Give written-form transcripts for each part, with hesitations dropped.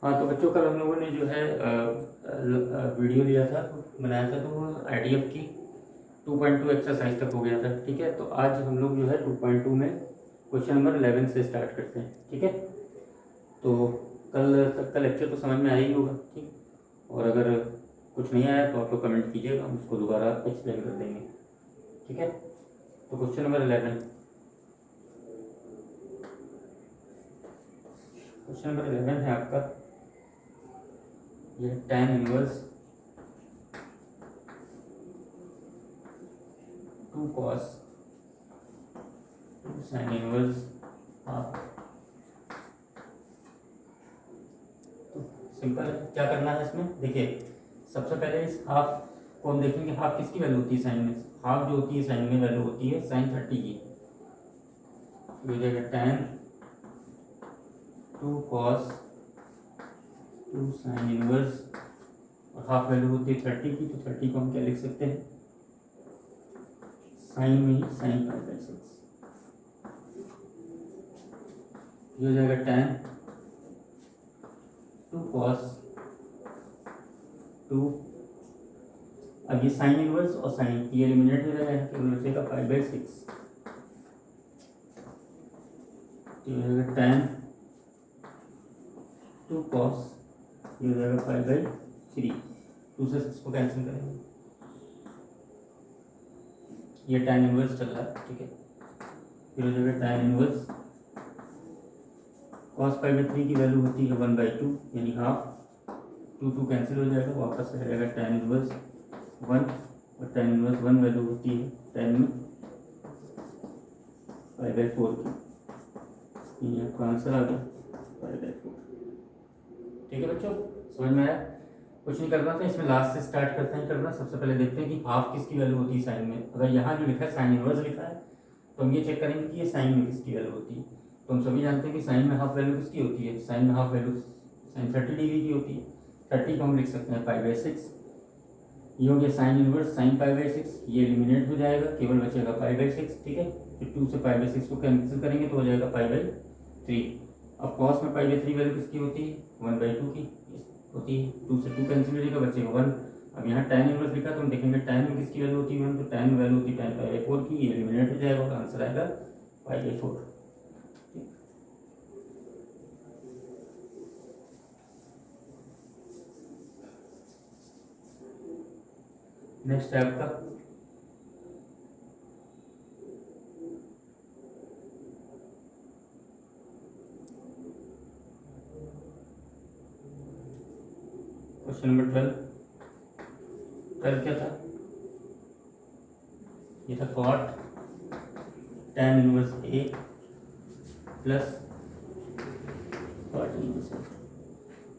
हाँ तो बच्चों कल हम लोगों ने जो है वीडियो लिया था, बनाया था, तो वो IDF की 2.2 एक्सरसाइज तक हो गया था। ठीक है, तो आज हम लोग जो है 2.2 में क्वेश्चन नंबर 11 से स्टार्ट करते हैं। ठीक है, तो कल तक का लेक्चर तो समझ में आया ही होगा। ठीक, और अगर कुछ नहीं आया तो आप लोग कमेंट कीजिएगा, हम उसको दोबारा एक्सप्लेन कर देंगे। ठीक है, तो क्वेश्चन नंबर 11, क्वेश्चन नंबर 11 है आपका ये tan inverse 2 cos sin inverse half. तो सिंपल है, क्या करना है इसमें, देखिए सबसे पहले इस हाफ को हम देखेंगे। हाफ किसकी वैल्यू होती है साइन में? हाफ जो होती है साइन में वैल्यू होती है sin 30 की। हो जाएगा tan 2 cos 2 sin इनवर्स, और हाफ वैल्यू होती है 30 की, तो 30 को हम क्या लिख सकते हैं, साइन में ही sin π/6। ये हो जाएगा tan 2 cos 2, अब ये साइन इनवर्स और साइन ये एलिमिनेट हो जाएगा, केवल बचेगा π/6। तो ये हो जाएगा tan 2 cos, ये हो जाएगा π/3। 2 से 6 को कैंसिल करेंगे, ये tan इनवर्स चल रहा है। ठीक है, फिर हो जाएगा tan इनवर्स cos π/3 की वैल्यू होती है 1/2 यानी हाफ। 2 कैंसिल हो जाएगा, वापस रह जाएगा tan इनवर्स 1, और tan इनवर्स 1 वैल्यू होती है 10 में π/4 की। ये आपका आंसर आ गया π/4। ठीक है बच्चों, समझ में आया? कुछ नहीं करना था इसमें, लास्ट से स्टार्ट करते हैं करना। सबसे पहले देखते हैं कि हाफ किसकी वैल्यू होती है साइन में। अगर यहाँ जो लिखा है साइन इनवर्स लिखा है, तो हम ये चेक करेंगे कि ये साइन में किसकी वैल्यू होती है। तो हम सभी जानते हैं कि साइन में हाफ वैल्यू किसकी होती है, साइन में हाफ वैल्यू साइन 30 डिग्री की होती है। 30 को हम लिख सकते हैं π/6। ये हो गया साइन इनवर्स साइन π/6, ये एलिमिनेट हो जाएगा, केवल बचेगा π/6। ठीक है, फिर 2 से π/6 को कैंसिल करेंगे तो हो जाएगा π/3। अब cos में π/3 वैल्यू किसकी होती है, 1/2 की होती है। 2 से 2 कैंसिल हो जाएगा, बचेगा 1। अब यहाँ tan इनवर्स लिखा तो हम देखेंगे tan में किसकी वैल्यू होती है 1, तो tan में वैल्यू होती है tan π/4 की, ये एलिमिनेट हो जाएगा और आंसर आएगा π/4। नेक्स्ट है आपका क्वेश्चन नंबर 12। 12 क्या था, ये था cot tan inverse A plus cot inverse A।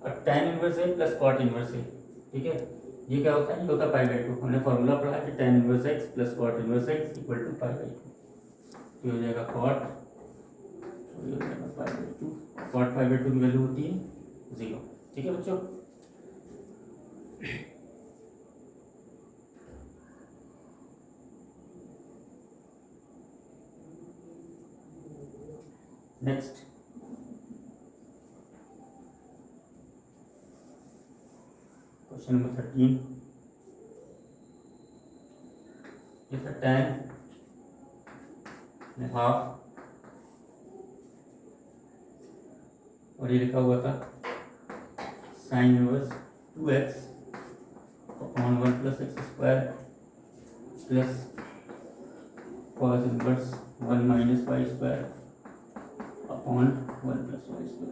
और tan inverse A plus cot inverse A, ठीक है, ये क्या होता है, ये होता है π/2। हमने फॉर्मूला पढ़ा है कि tan inverse x plus cot inverse x equal to π/2। तो हो जाएगा cot, ये हो जाएगा π/2। cot π/2 की वैल्यू होती है 0। ठीक है बच्चों, नेक्स्ट क्वेश्चन नंबर 13। ये था tan हाफ, और ये लिखा हुआ था sine inverse 2x upon 1 + x² plus cos inverse 1 - y² upon 1 + y²।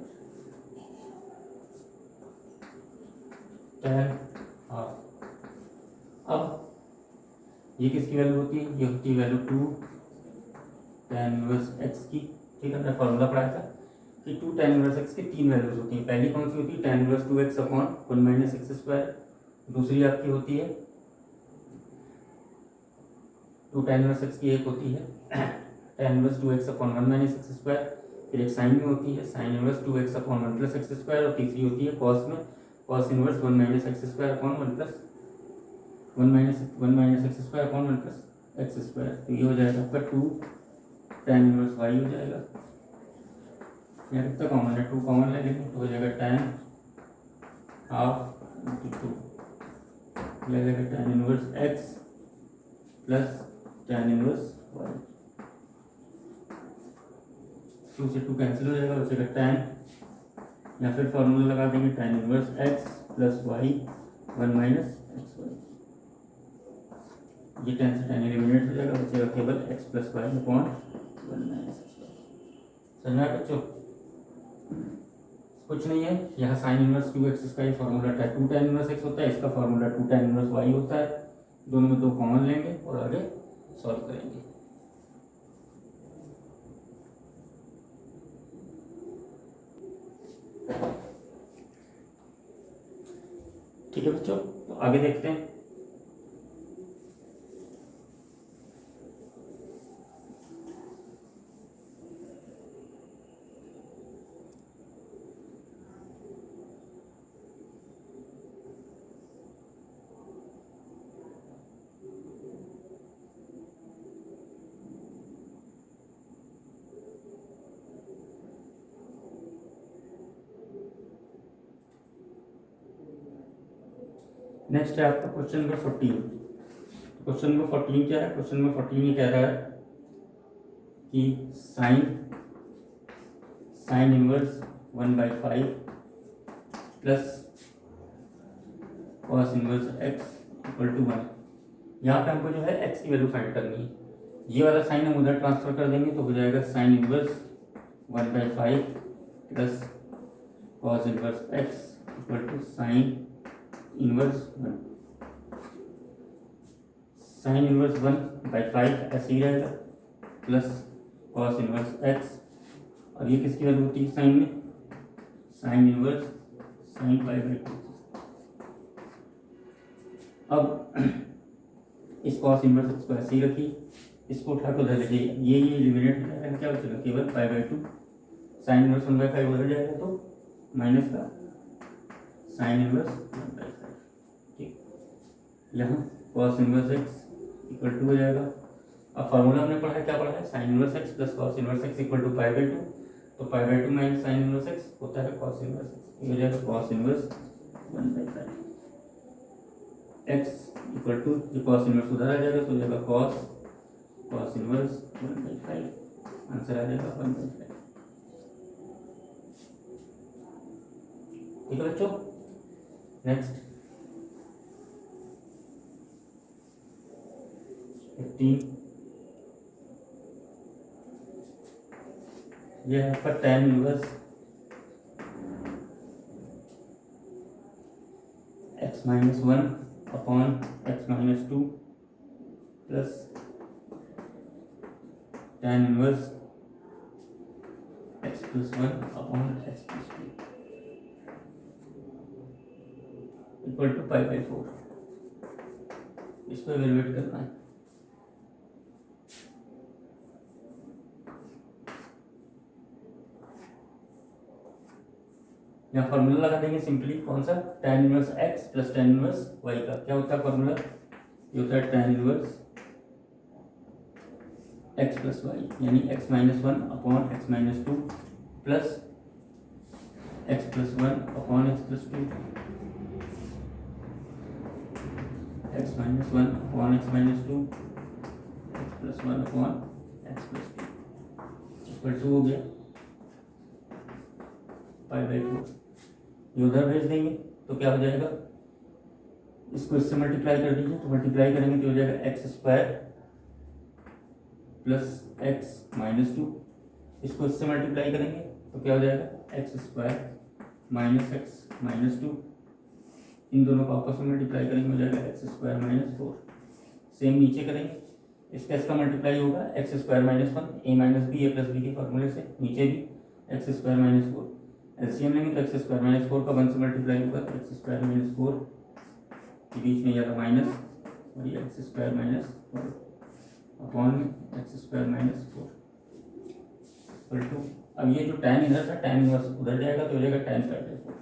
tan half, अब ये किसकी वैल्यू होती है, ये होती है वैल्यू 2 tan इनवर्स x की। ठीक है, हमने फॉर्मूला पढ़ाया था कि 2 tan इनवर्स x की 3 वैल्यूज होती हैं। पहली कौन सी होती है, tan inverse 2x upon 1 - x²। दूसरी आपकी होती है 2 tan इनवर्स x की, एक होती है tan inverse 2x upon 1 - x²। फिर एक साइन में होती है sine inverse 2x upon 1 + x²। और तीसरी होती है कॉस में cos inverse 1 - x² upon 1 + x² upon 1 + x²। तो ये हो जाएगा आपका 2 tan इनवर्स y हो जाएगा। यहाँ कितना कॉमन है, 2 कॉमन ले लेंगे तो हो जाएगा tan हाफ इंटू टू ले जाएगा tan inverse x plus tan inverse y। 2 से 2 कैंसिल हो जाएगा, बचेगा tan, या फिर फॉर्मूला लगा देंगे tan inverse x plus y 1 minus x y. ये tan से tan एलिमिनेट हो जाएगा, बचेगा केवल x plus y upon 1 minus x y. समझ में आया बच्चों? कुछ नहीं है, यहाँ साइन इनवर्स क्यू एक्स का ये फॉर्मूला 2 tan इनवर्स एक्स होता है, इसका फॉर्मूला 2 tan इनवर्स वाई होता है। दोनों में 2 कॉमन लेंगे और आगे सॉल्व करेंगे। ठीक है बच्चों, तो आगे देखते हैं। नेक्स्ट है आपका क्वेश्चन नंबर 14। क्वेश्चन नंबर 14 क्या है? क्वेश्चन नंबर 14 ये कह रहा है कि sine inverse 1/5 plus cos inverse x equal to 1। यहाँ पे हमको जो है x की वैल्यू फाइंड करनी है। ये वाला साइन हम उधर ट्रांसफर कर देंगे तो हो जाएगा sine inverse 1/5 plus cos inverse x equal to sine inverse 1। Sine inverse 1/5 ऐसे ही रहेगा प्लस कॉस इनवर्स x, और ये किसकी वैल्यू होती है साइन में? Sine inverse sine π/2। अब इस कॉस इनवर्स x को ऐसे ही रखिए, इसको उठा कर उधर ले जाइए, ये एलिमिनेट हो जाएगा, क्या बचेगा? केवल π/2। साइन इनवर्स 1/5 उधर जाएगा तो माइनस का साइन इनवर्स 1/5। ठीक, यहाँ cos inverse x equal to हो जाएगा। अब फार्मूला हमने पढ़ा है, क्या पढ़ा है? Sine inverse x plus cos inverse x equal to π/2। तो π/2 माइनस साइन इनवर्स x होता है कॉस इनवर्स x। ये हो जाएगा cos inverse 1/5। x equal to जो कॉस इनवर्स उधर आ जाएगा तो हो जाएगा कॉस इनवर्स 1/5। आंसर आ जाएगा 1/5। ठीक है बच्चों, नेक्स्ट 15। यह है आपका tan inverse x-1 upon x-2 plus tan inverse x+1 upon x+2 equal to π/4। इसको इवेलुएट करना है। यहाँ फॉर्मूला लगा देंगे सिंपली, कौन सा? tan inverse x plus tan inverse y का क्या होता है फॉर्मूला? ये होता है tan inverse x plus y, यानी x-1 upon x-2 plus x+1 upon x+2, x-1 upon x-2, x+1 upon x+2 equal to हो गया π/4। ये उधर भेज देंगे तो क्या हो जाएगा? इसको इससे मल्टीप्लाई कर दीजिए, तो मल्टीप्लाई करेंगे तो हो जाएगा x² प्लस x-2। इसको इससे मल्टीप्लाई करेंगे तो क्या हो जाएगा? x² minus x-2। इन दोनों को आपस में मल्टीप्लाई करेंगे हो जाएगा x² - 4। सेम नीचे करेंगे, इसका इसका मल्टीप्लाई होगा x² - 1 a - b a + b के फॉर्मूले से, नीचे भी x² - 4। एलसीएम लेंगे तो x² - 4 का 1 से मल्टीप्लाई होगा तो x² - 4 के बीच में जाएगा माइनस, और ये x² - 4 upon x² - 4 equal to, अब ये जो tan इधर था tan इनवर्स उधर जाएगा तो हो जाएगा tan π/4।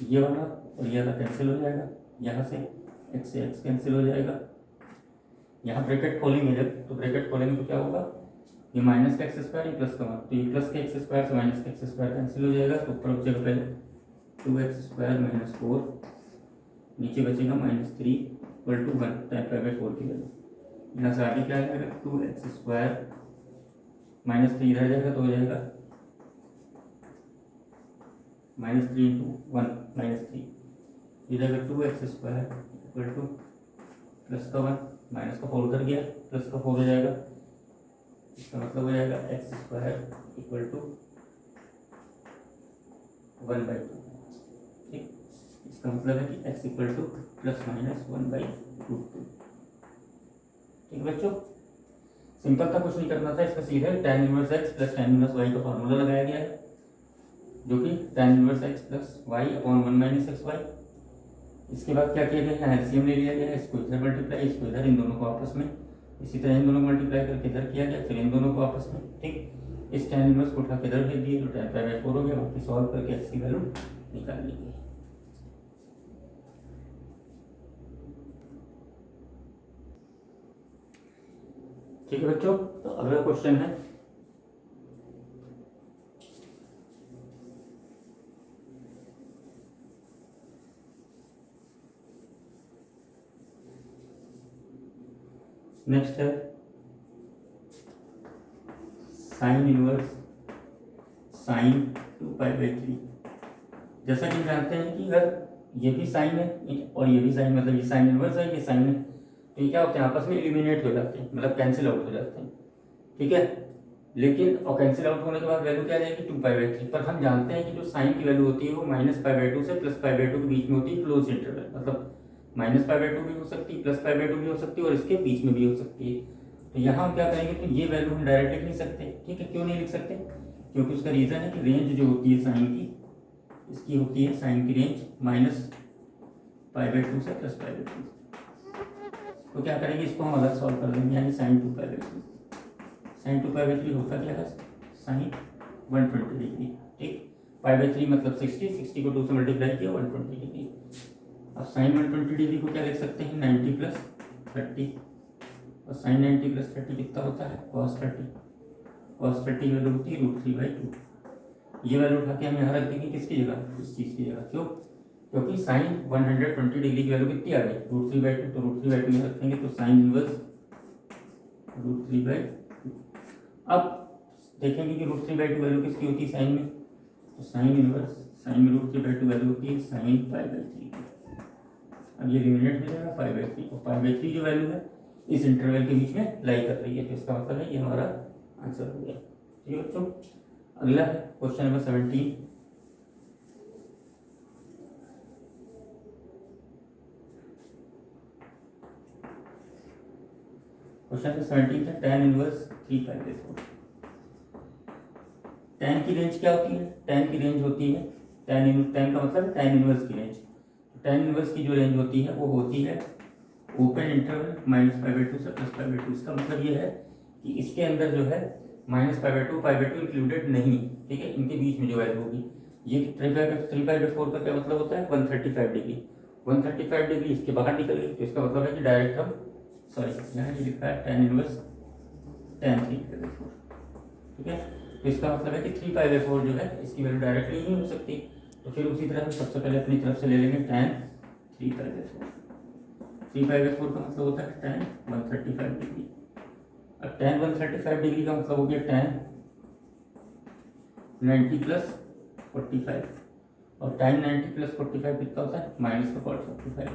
ये वाला और ये वाला कैंसिल हो जाएगा, यहाँ से x कैंसिल हो जाएगा। यहाँ ब्रैकेट खोलेंगे जब, तो ब्रैकेट खोलेंगे तो क्या होगा? ये माइनस का एक्स स्क्वायर, ये प्लस का 1, तो ये प्लस के एक्स स्क्वायर से माइनस का एक्स स्क्वायर कैंसिल हो जाएगा, तो ऊपर बचेगा पहले 2x² - 4, नीचे बचेगा -3 इक्वल टू 1 tan π/4 की वैल्यू। यहाँ से आगे क्या आ जाएगा, 2x² -3 इधर जाएगा तो हो जाएगा -3 × 1 -3, इधर 2x² इक्वल टू प्लस का 1 माइनस का 4 उधर गया, प्लस का 4 हो जाएगा, इसका मतलब हो जाएगा x² इक्वल टू 1/2। ठीक, इसका मतलब है कि x इक्वल टू ±1/√2। ठीक बच्चों, सिंपल था, कुछ नहीं करना था। इसमें सीधे tan inverse x plus tan inverse y का फॉर्मूला लगाया गया है, जो कि tan inverse x plus y upon 1 - xy। इसके बाद क्या किया गया है, एलसीएम ले लिया गया है, इसको इधर मल्टीप्लाई, इसको इधर, इन दोनों को आपस में, इसी तरह इन दोनों को मल्टीप्लाई करके इधर किया गया, फिर इन दोनों को आपस में। ठीक, इस tan इनवर्स को उठा के इधर भेज दिए तो tan π/4 हो गया, बाकी सॉल्व करके x की वैल्यू निकाल ली गई। ठीक है बच्चों, तो अगला क्वेश्चन है नेक्स्ट है साइन इनवर्स sin 2π/3। जैसा कि जानते हैं कि अगर ये भी साइन है और ये भी साइन, मतलब ये साइन इनवर्स है, ये साइन है, तो ये क्या होते हैं, आपस में एलिमिनेट हो जाते हैं, मतलब कैंसिल आउट हो जाते हैं। ठीक है, लेकिन और कैंसिल आउट होने के बाद वैल्यू क्या आ जाएगी, 2π/3। पर हम जानते हैं कि जो साइन की वैल्यू होती है वो -π/2 से +π/2 के बीच में होती है, क्लोज इंटरवल, मतलब -π/2 भी हो सकती है, +π/2 भी हो सकती है, और इसके बीच में भी हो सकती है। तो यहाँ हम क्या करेंगे, तो ये वैल्यू हम डायरेक्ट लिख नहीं सकते। ठीक है, क्यों नहीं लिख सकते, क्योंकि उसका रीज़न है कि रेंज जो होती है साइन की, इसकी होती है साइन की रेंज -π/2 से +π/2। तो क्या करेंगे, इसको हम अलग सॉल्व कर देंगे, यानी sin 2π/3। sin 2π/3 होता क्या है, sin 120 डिग्री। ठीक, π/3 मतलब 60, 60 को 2 से मल्टीप्लाई किया 120 डिग्री। अब sin 120 डिग्री को क्या लिख सकते हैं, 90 + 30, और sin 90 + 30 कितना होता है, cos 30। cos 30 वैल्यू होती है √3/2। ये वैल्यू उठा के हम यहाँ रख देंगे, किसकी जगह, इस चीज़ की जगह। क्यों, क्योंकि sin 120 डिग्री की वैल्यू कितनी आ गई, √3/2, तो √3/2 में रखेंगे, तो sin इनवर्स √3/2। अब देखेंगे कि √3/2 वैल्यू किसकी होती है साइन में, तो साइन इनवर्स, साइन में √3/2 वैल्यू होती है sin π/3। अब ये एलिमिनेट हो जाएगा π/3, और π/3 जो वैल्यू है इस इंटरवल के बीच में लाई कर रही है, तो इसका मतलब है ये हमारा आंसर हो गया। ठीक है बच्चों, अगला है क्वेश्चन नंबर 17। क्वेश्चन नंबर 17 है tan इनवर्स 3π/4। tan की रेंज क्या होती है, tan की रेंज होती है, tan का मतलब है tan इनवर्स की रेंज। tan इनवर्स की जो रेंज होती है वो होती है ओपन इंटरवल -π/2 से +π/2। इसका मतलब ये है कि इसके अंदर जो है -π/2 π/2 इंक्लूडेड नहीं। ठीक है, इनके बीच में जो वैल्यू होगी, ये 3π/4 का क्या मतलब होता है, 135 डिग्री। 135 डिग्री इसके बाहर निकल गई, तो इसका मतलब है कि डायरेक्ट हम, सॉरी यहाँ ये लिखा है tan इनवर्स tan 3π/4। ठीक है, तो इसका मतलब है कि 3π/4 जो है इसकी वैल्यू डायरेक्टली नहीं हो सकती। तो फिर उसी तरह हम सबसे पहले अपनी तरफ से ले लेंगे tan 3π/4। 3π/4 का मतलब होता है tan 135 डिग्री। अब tan 135 डिग्री का मतलब हो गया tan 90 + 45, और tan 90 + 45 कितना होता है, -cot 45।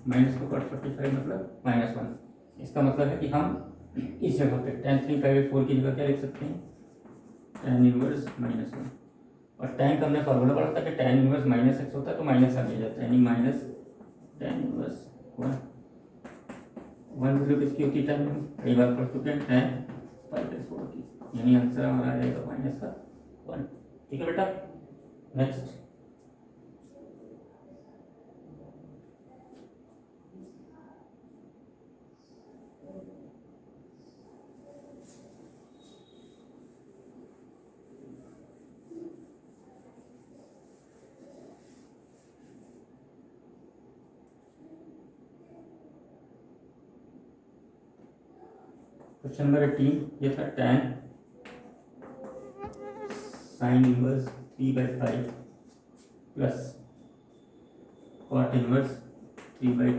-cot 45 मतलब -1। इसका मतलब है कि हम इस जगह पे tan 3π/4 की जगह क्या लिख सकते हैं, tan इनवर्स -1। और tan का हमने फॉर्मूला पढ़ा था कि tan इनवर्स -x होता है, तो माइनस आगे जाता है, यानी tan इनवर्स 1 वैल्यू किसकी होती है, tan में कई बार पढ़ चुके हैं, tan π/4 की, यानी आंसर हमारा आ जाएगा -1। ठीक है बेटा, नेक्स्ट। क्वेश्चन नंबर 18 ये था tan sin inverse 3/5 plus cot inverse 3/2।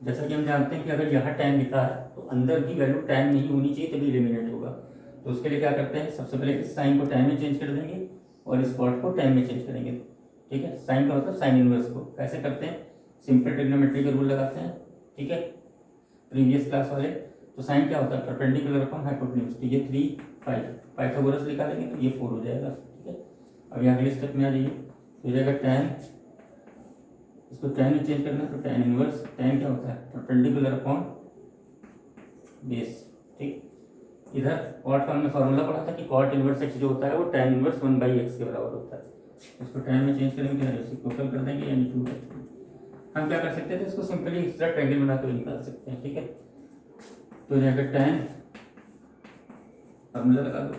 जैसा कि हम जानते हैं कि अगर यहाँ tan लिखा है तो अंदर भी वैल्यू tan नहीं होनी चाहिए तभी एलिमिनेट होगा। तो उसके लिए क्या करते हैं, सबसे पहले इस साइन को tan में चेंज कर देंगे और इस cot को tan में चेंज करेंगे। ठीक है, साइन का मतलब साइन इनवर्स को कैसे करते हैं, सिंपल ट्रिग्नोमेट्री का रूल लगाते हैं। ठीक है, प्रीवियस क्लास वाले। तो साइन क्या होता है, परपेंडिकुलर अपॉन हाइपोटेन्यूज। तो ये 3 5 पाइथागोरस निकालेंगे तो ये 4 हो जाएगा। ठीक है, अब यहाँ अगले स्टेप में आ जाइए, तो हो जाएगा tan, इसको tan में चेंज करना है तो tan इनवर्स, tan क्या होता है परपेंडिकुलर अपॉन बेस। ठीक, इधर कॉट का हमने फॉर्मूला पढ़ा था कि कॉट इनवर्स x जो होता है वो tan इनवर्स 1/x के बराबर होता है। इसको tan में चेंज करेंगे तो इसको टोटल कर देंगे यानी 2। हम क्या कर सकते थे, इसको सिंपली इस तरह ट्रायंगल बना के निकाल सकते हैं। ठीक है, तो जाएगा tan, फॉर्मूला लगा दो,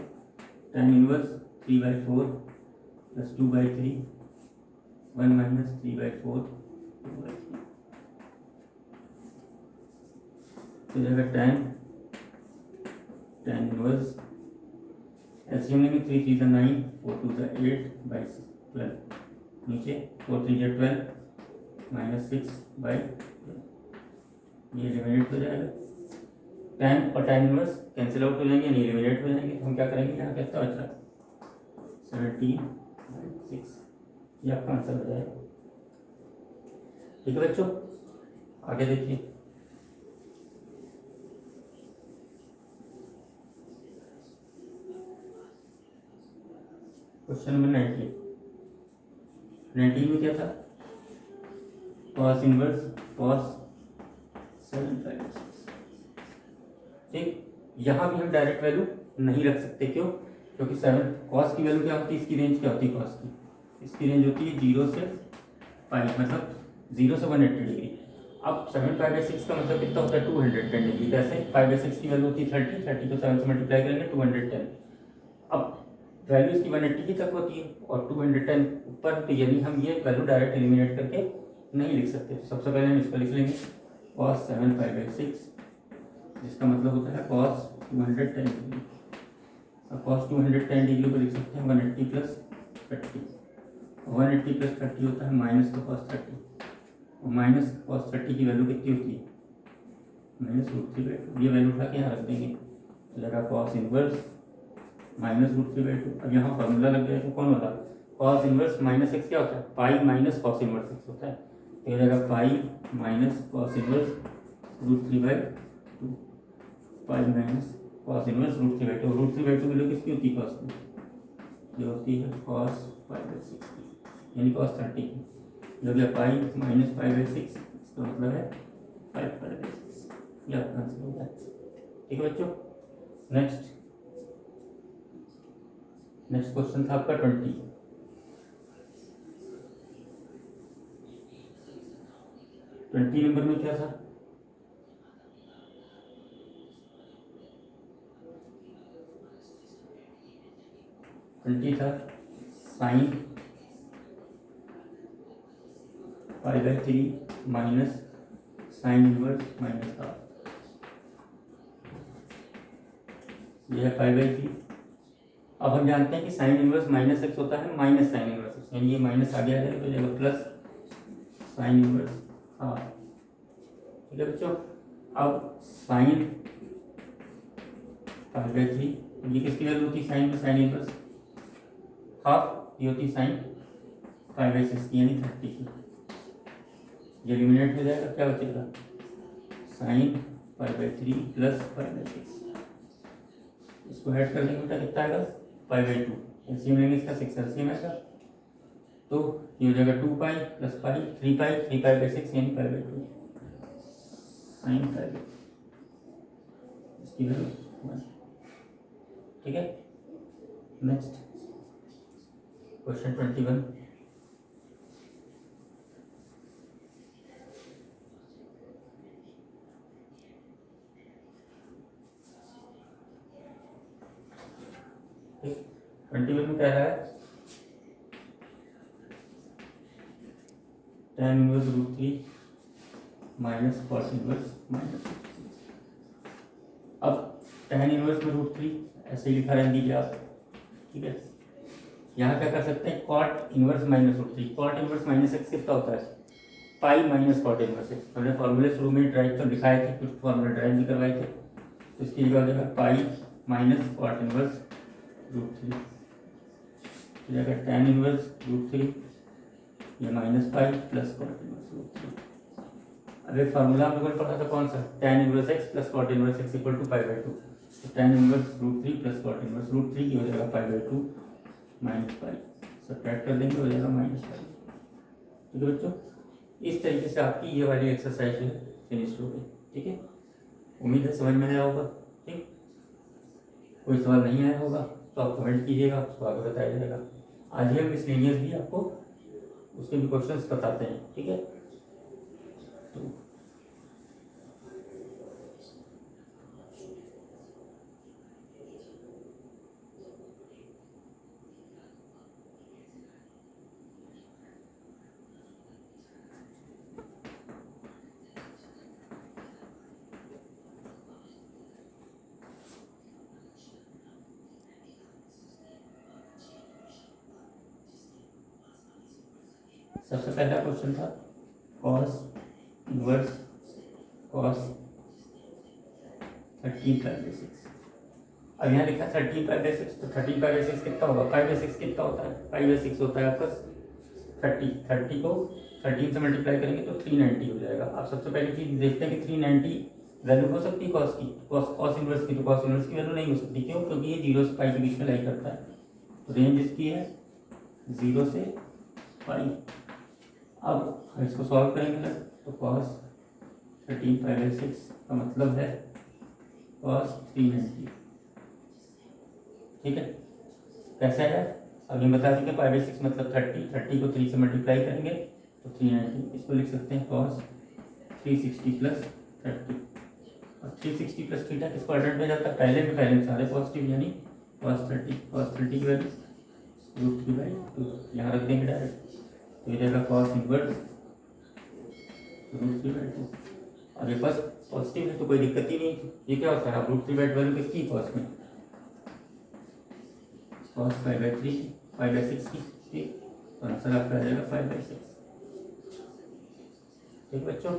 tan इनवर्स 3/4 प्लस 2/3 1 माइनस 3/4 2/3। तो जाएगा tan इनवर्स एलसीएम लेंगे 3 3 9 4 2 8/12 नीचे 4 3 12 माइनस 6/12 ये एलिमिनेट हो जाएगा। tan और tan इनवर्स कैंसिल आउट हो जाएंगे यानी एलिमिनेट हो जाएंगे। हम क्या करेंगे, यहाँ कितना बचा 17/6, ये आपका आंसर हो जाएगा। ठीक है बच्चों, आगे देखिए क्वेश्चन नंबर 19 में क्या था, cos इनवर्स cos 7/6। ठीक, यहाँ भी हम डायरेक्ट वैल्यू नहीं रख सकते, क्यों, क्योंकि 7 cos की वैल्यू क्या होती है, इसकी रेंज क्या होती है cos की, इसकी रेंज होती है 0 से पाई, मतलब 0 से 180 डिग्री। अब 7/6 का मतलब कितना होता है 210 डिग्री। कैसे, 5/6 की वैल्यू होती है 30 को 7 से मल्टीप्लाई करेंगे 210। अब वैल्यू इसकी 180 की तक होती है और 210 ऊपर, तो यानी हम ये वैल्यू डायरेक्ट एलिमिनेट करके नहीं लिख सकते। सबसे पहले हम इसको लिख लेंगे cos 7/6, जिसका मतलब होता है cos 210 डिग्री। अब cos 210 डिग्री को लिख सकते हैं 180 प्लस 30, 180 प्लस 30 होता है माइनस का cos 30, और माइनस cos 30 की वैल्यू कितनी होती है -√3/2। ये वैल्यू उठा के यहाँ रख देंगे, तो लगा cos इनवर्स -√3/2। अब यहाँ फॉर्मूला लग जाएगा, कौन होता है cos इनवर्स माइनस एक्स क्या होता है, pi minus cos inverse x होता है। तो हो जाएगा pi minus cos inverse √3/2, pi minus cos inverse √3/2। √3/2 की वैल्यू किसकी होती है cos की, जो होती है cos π/6 की, यानी cos 30 की। जो गया पाई माइनस π/6, इसका मतलब है 5/6। यह आपका आंसर होगा। ठीक है बच्चों, नेक्स्ट क्वेश्चन था आपका 20 नंबर में क्या था, था साइन π/3 माइनस साइन इनवर्स -1/2, यह है π/3। अब हम जानते हैं कि साइन इनवर्स -x होता है माइनस साइन इनवर्स x, यानी ये माइनस आगे आ जाएगा तो जाएगा प्लस साइन इनवर्स हाफ। ठीक है बच्चों, अब साइन π/3, ये किसकी वैल्यू होती है साइन में, साइन इनवर्स हाफ, ये होती है साइन π/6 की यानी 30 की। ये एलिमिनेट हो जाएगा, क्या बचेगा साइन π/3 प्लस π/6। इसको ऐड कर लेंगे बेटा, कितना आएगा π/2। एलसीएम लेंगे इसका 6 एलसीएम आएगा, तो ये हो जाएगा 2π प्लस पाई 3π/6 यानी π/2 साइन π/2, इसकी वैल्यू 1। ठीक है, नेक्स्ट क्वेश्चन 21। में कह रहा है tan inverse √3 minus cos inverse -√3। tan inverse में √3 ऐसे ही लिखा रहने दीजिए आप, ठीक है। यहाँ क्या कर सकते हैं, cot inverse minus √3, cot inverse minus x कितना होता है, pi minus cot inverse x. हमने फॉर्मूले शुरू में ड्राइव तो दिखाए थे, कुछ फॉर्मूले ड्राइव भी करवाए थे, तो इसकी जगह हो जाएगा पाई माइनस cot इनवर्स √3, हो जाएगा tan इनवर्स √3, ये minus pi plus cot inverse √3। अब एक फार्मूला आप लोगों ने पढ़ा था कौन सा, tan inverse x plus cot inverse x equal to pi, तो tan inverse √3 plus cot inverse √3 की हो जाएगा पाई/2 माइनस पाई, सब्ट्रैक्ट कर देंगे हो जाएगा माइनस पाई। ठीक है बच्चों, इस तरीके से आपकी ये वाली एक्सरसाइज है फिनिश हो गई। ठीक है, उम्मीद है समझ में आया होगा। ठीक, कोई सवाल नहीं आया होगा तो आप कमेंट कीजिएगा, उसको आगे बताया जाएगा। आज ही हम मिसलेनियस भी आपको उसके भी क्वेश्चंस बताते हैं। ठीक है, तो सबसे पहला क्वेश्चन था cos इनवर्स cos 13/6। अब यहाँ लिखा 13/6, तो 13/6 कितना होगा, 5/6 कितना होता है, 5/6 होता है आपका 30 को 13 से मल्टीप्लाई करेंगे तो 390 हो जाएगा। आप सबसे पहली चीज देखते हैं कि 390 वैल्यू हो सकती है कॉस की, कॉस इनवर्स की, तो कॉस इनवर्स की वैल्यू नहीं हो सकती। क्यों, क्योंकि ये 0 से पाई के बीच में लाई करता है, तो रेंज इसकी है 0 से पाई। अब इसको सॉल्व करेंगे ना, तो cos 13/6 का मतलब है cos 390। ठीक है, कैसे है, अभी बता देंगे पाई/6 मतलब 30 को 3 से मल्टीप्लाई करेंगे तो 390, इसको लिख सकते हैं cos 360 प्लस 30, और 360 प्लस थीटा किस क्वाड्रेंट में जाता है, पहले में सारे पॉजिटिव, यानी cos 30 की वैल्यू √3/2 यहाँ रख देंगे डायरेक्ट, तो ये रहेगा cos इनवर्स √3/2। और ये बस पॉजिटिव है तो कोई दिक्कत ही नहीं। ये क्या होता है, अब √3/2 वैल्यू किसकी, cos में, cos पाई/6 की, ठीक, तो आंसर आपका आ जाएगा 5/6। ठीक बच्चों,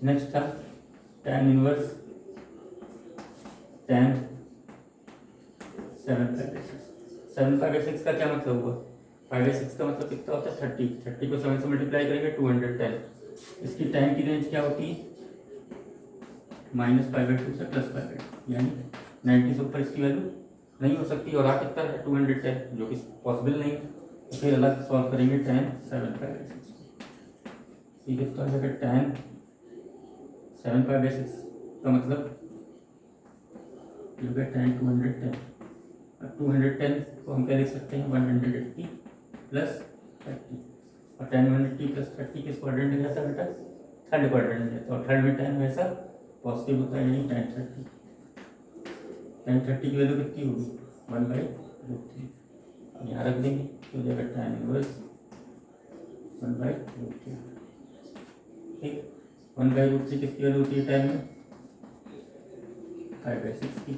नेक्स्ट था tan इनवर्स tan 7/6 का क्या मतलब हुआ, 5/6 का मतलब कितना होता है 30 को 7 से मल्टीप्लाई करेंगे 210, इसकी tan की रेंज क्या होती है -π/2 से +π/2, यानी 90 से ऊपर इसकी वैल्यू नहीं हो सकती, और आ कितना है 210, जो कि पॉसिबल नहीं है। तो फिर अलग सॉल्व करेंगे tan 7/6, ठीक है, तो आ जाएगा tan 7/6 का मतलब tan 210, 210 को हम क्या लिख सकते हैं 180 प्लस 30, और tan 180 प्लस 30 किस क्वाड्रेंट में जाता है बेटा, थर्ड क्वाड्रेंट में जाता है, और थर्ड में tan हमेशा पॉजिटिव होता है, यानी tan 30 की वैल्यू कितनी होगी 1/√3। अब यहाँ रख देंगे तो हो जाएगा tan इनवर्स 1/√3। ठीक, 1/√3 किसकी वैल्यू होती है टाइम में, 5/6 की,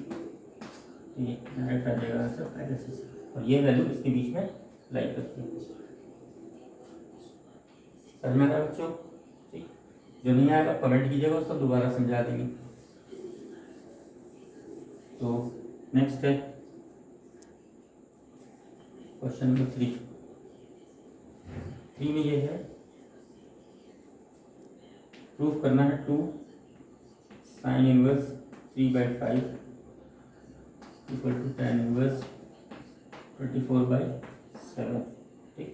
डायरेक्ट आ जाएगा आंसर 5/6, और ये वैल्यू इसके बीच में लाई करती है। समझ में आ रहा है बच्चों, ठीक, जो नहीं आएगा कमेंट कीजिएगा, उसको दोबारा समझा देंगे। तो नेक्स्ट है क्वेश्चन नंबर 3 में ये है, प्रूफ करना है 2 sin inverse 3/5 equal to tan inverse 24/7। ठीक,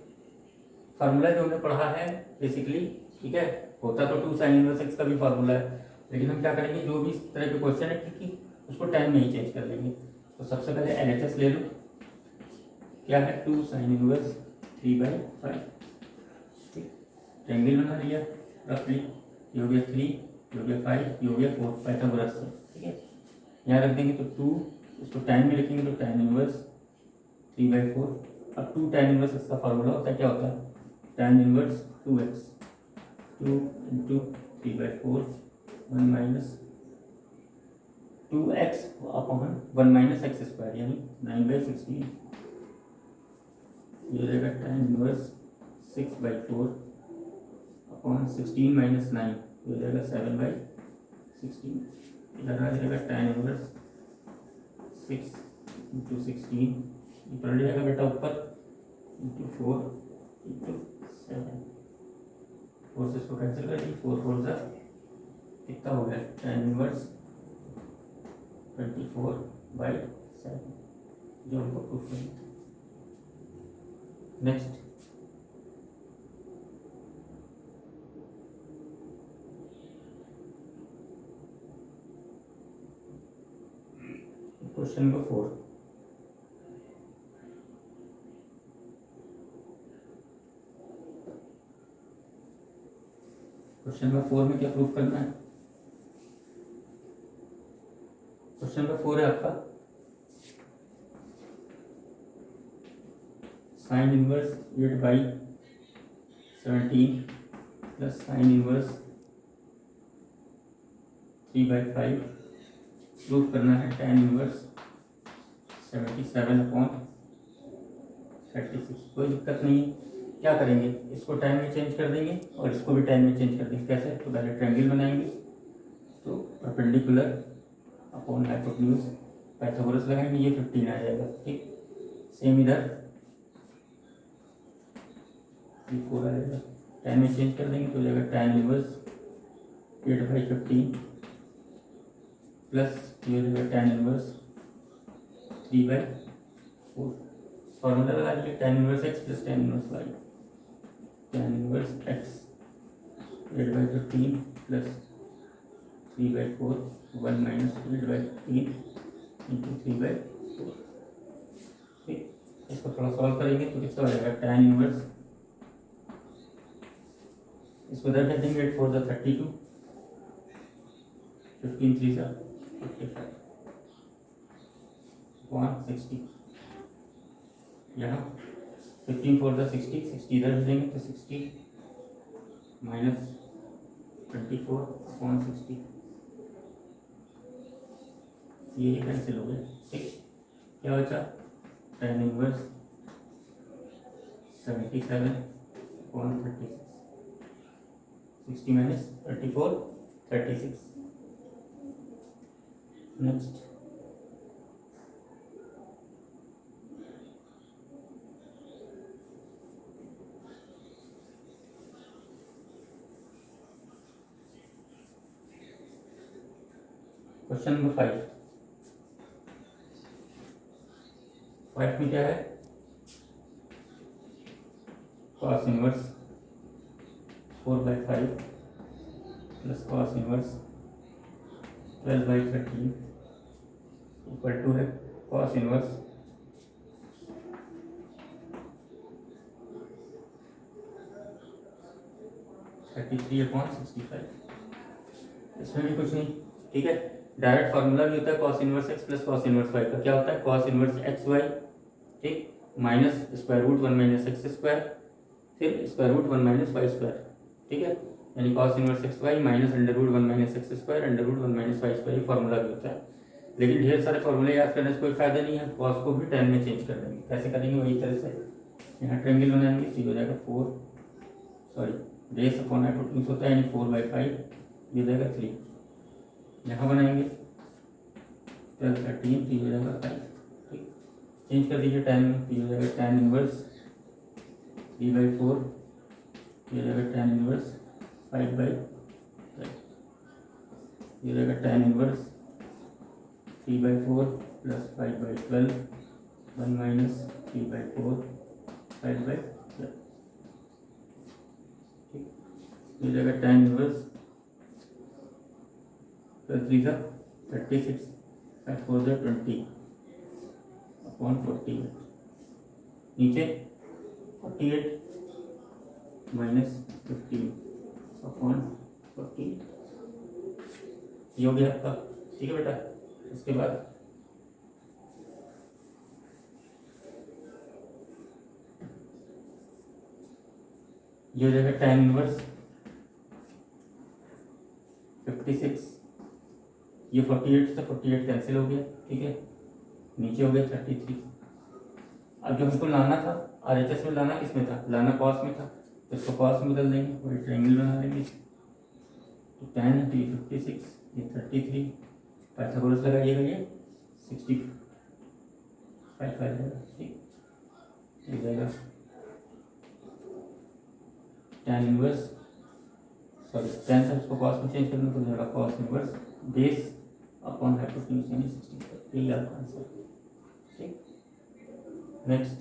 फार्मूला जो हमने पढ़ा है बेसिकली, ठीक है, होता तो 2 sin इनवर्स x का भी फार्मूला है, लेकिन हम क्या करेंगे, जो भी इस तरह के क्वेश्चन है ठीक है, उसको टाइम में ही चेंज कर लेंगे। तो सबसे पहले LHS ले लो, क्या है 2 sin इनवर्स 3/5, ठीक, ट्रायंगल बना लिया रफली, ये हो गया 3, ये हो गया 5, ये हो गया 4, पाइथागोरस से। ठीक है, यहाँ रख देंगे तो 2 इसको tan में लिखेंगे तो tan इनवर्स 3/4। अब 2 tan इनवर्स इसका फार्मूला होता है, क्या होता है, tan inverse 2x, 2 into 3/4 1 minus 2x upon 1 minus x square यानी 9/16। ये रहेगा tan इनवर्स 6/4 अपॉन 16 माइनस 9, ये रहेगा 7/16। इधर आ जाएगा tan इनवर्स 6 इंटू 16, ऊपर रहेगा बेटा ऊपर इंटू 4 इंटू 7, 4 से इसको कैंसिल कर दी, 4 4 सा कितना हो गया, tan इनवर्स 24/7, जो हमको प्रूफ करना है। Next question number 4। Question number 4 में क्या प्रूफ करना है, क्वेश्चन नंबर 4 है आपका sine inverse 8/17 plus sine inverse 3/5, proof करना है tan इनवर्स 77/36। कोई दिक्कत नहीं है, क्या करेंगे, इसको tan में चेंज कर देंगे और इसको भी tan में चेंज कर देंगे। कैसे, तो पहले ट्रायंगल बनाएंगे, तो परपेंडिकुलर अपॉन हाइपोटेन्यूज पाइथागोरस लगाएंगे, ये 15 आ जाएगा, ठीक। सेम इधर ये 4 आ जाएगा, tan में चेंज कर देंगे तो हो जाएगा tan इनवर्स 8/15 प्लस ये हो जाएगा tan इनवर्स 3/4। फॉर्मूला लगा लीजिए, tan inverse x plus tan inverse y, tan inverse x 8/15 plus 3/4 1 minus 8/15 into 3/4, ठीक। इसको थोड़ा सॉल्व करेंगे तो कितना हो जाएगा, tan इनवर्स, इसको इधर कर देंगे, 8 4 सा 32, 15 3 सा 55 160, यहाँ 15 4 सा 60, 60 इधर कर देंगे तो 60 माइनस 24/60, ये कैंसिल हो गया, ठीक। क्या बचा, tan inverse 77/36, 60 minus 34 36। Next question number 5 में क्या है, cos inverse 4/5 plus cos inverse 12/13 equal to है cos इनवर्स 33/65। इसमें भी कुछ नहीं, ठीक है। डायरेक्ट फार्मूला भी होता है cos inverse x plus cos inverse y का, क्या होता है cos इनवर्स xy, ठीक, minus square root 1 minus x square, फिर square root 1 minus y square, ठीक है, यानी cos inverse xy minus under root 1 minus x square under root 1 minus y square, ये फार्मूला भी होता है। लेकिन ढेर सारे फार्मूले याद करने से कोई फायदा नहीं है, cos को भी tan में चेंज कर देंगे। कैसे करेंगे, वही तरह से यहाँ ट्रायंगल बनाएंगे तो ये हो जाएगा 4, सॉरी बेस अपॉन हाइपोटेन्यूज होता है यानी 4/5, ये हो जाएगा 3, यहाँ बनाएंगे 12 13 तो ये हो जाएगा 5, ठीक। चेंज कर दीजिए tan में, ये हो जाएगा tan इनवर्स 3/4, ये हो जाएगा tan इनवर्स 5/5, ये हो जाएगा tan इनवर्स 3/4 प्लस 5/12 1 माइनस 3/4 5/12, ठीक। ये हो जाएगा tan इनवर्स 3 सा 36 5 4 सा 20 अपॉन 48, नीचे 48 माइनस 15 अपॉन 48, ये हो गया आपका, ठीक है बेटा। इसके बाद ये हो जाएगा tan इनवर्स 56, ये 48 से 48 कैंसिल हो गया, ठीक है, नीचे हो गया 33। अब जो हमको लाना था RHS में, लाना किस में था, लाना कॉस में था, तो इसको कॉस में बदल देंगे, वही ट्रायंगल बना लेंगे। तो tan इंटू 56, ये 33, पाइथागोरस लगाइएगा, ये 65 आ जाएगा, ठीक हो जाएगा tan इनवर्स, सॉरी tan था उसको कॉस में चेंज करना, तो जाएगा cos inverse base upon hypotenuse यानी 65, यही आपका आंसर, ठीक। नेक्स्ट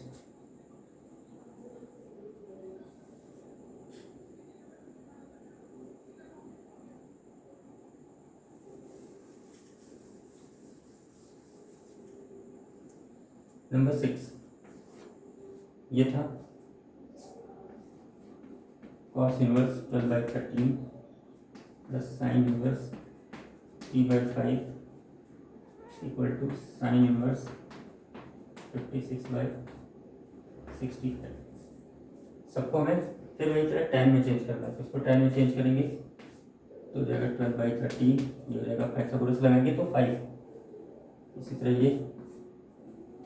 नंबर 6, ये था cos inverse 12/13 plus sine inverse 3/5 equal to sine inverse 56/65। सबको हमें फिर वही तरह tan में चेंज करना है, तो इसको tan में चेंज करेंगे तो हो जाएगा 12/13, ये हो जाएगा पाइथागोरस लगाएंगे तो 5, इसी तरह ये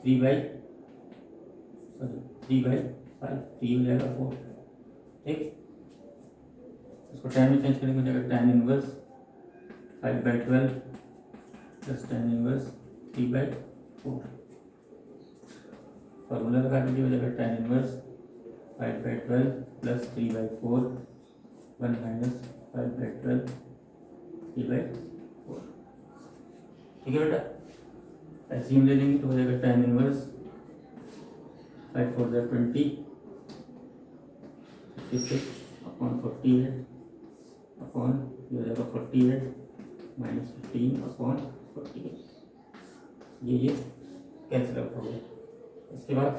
3/5, तो ये हो जाएगा 4, ठीक। इसको tan में चेंज करेंगे, हो जाएगा tan inverse 5/12 plus tan inverse 3/4, formula लगा दीजिए, हो जाएगा tan इनवर्स 5/12 प्लस 3/4 1 माइनस 5/12 3/4, ठीक है बेटा। ऐसे हम ले लेंगे तो हो जाएगा tan इनवर्स 5 4 20 56 अपॉन 48 अपॉन ये हो जाएगा 48 माइनस 15 अपॉन 48, ये कैंसिल आउट हो गया। इसके बाद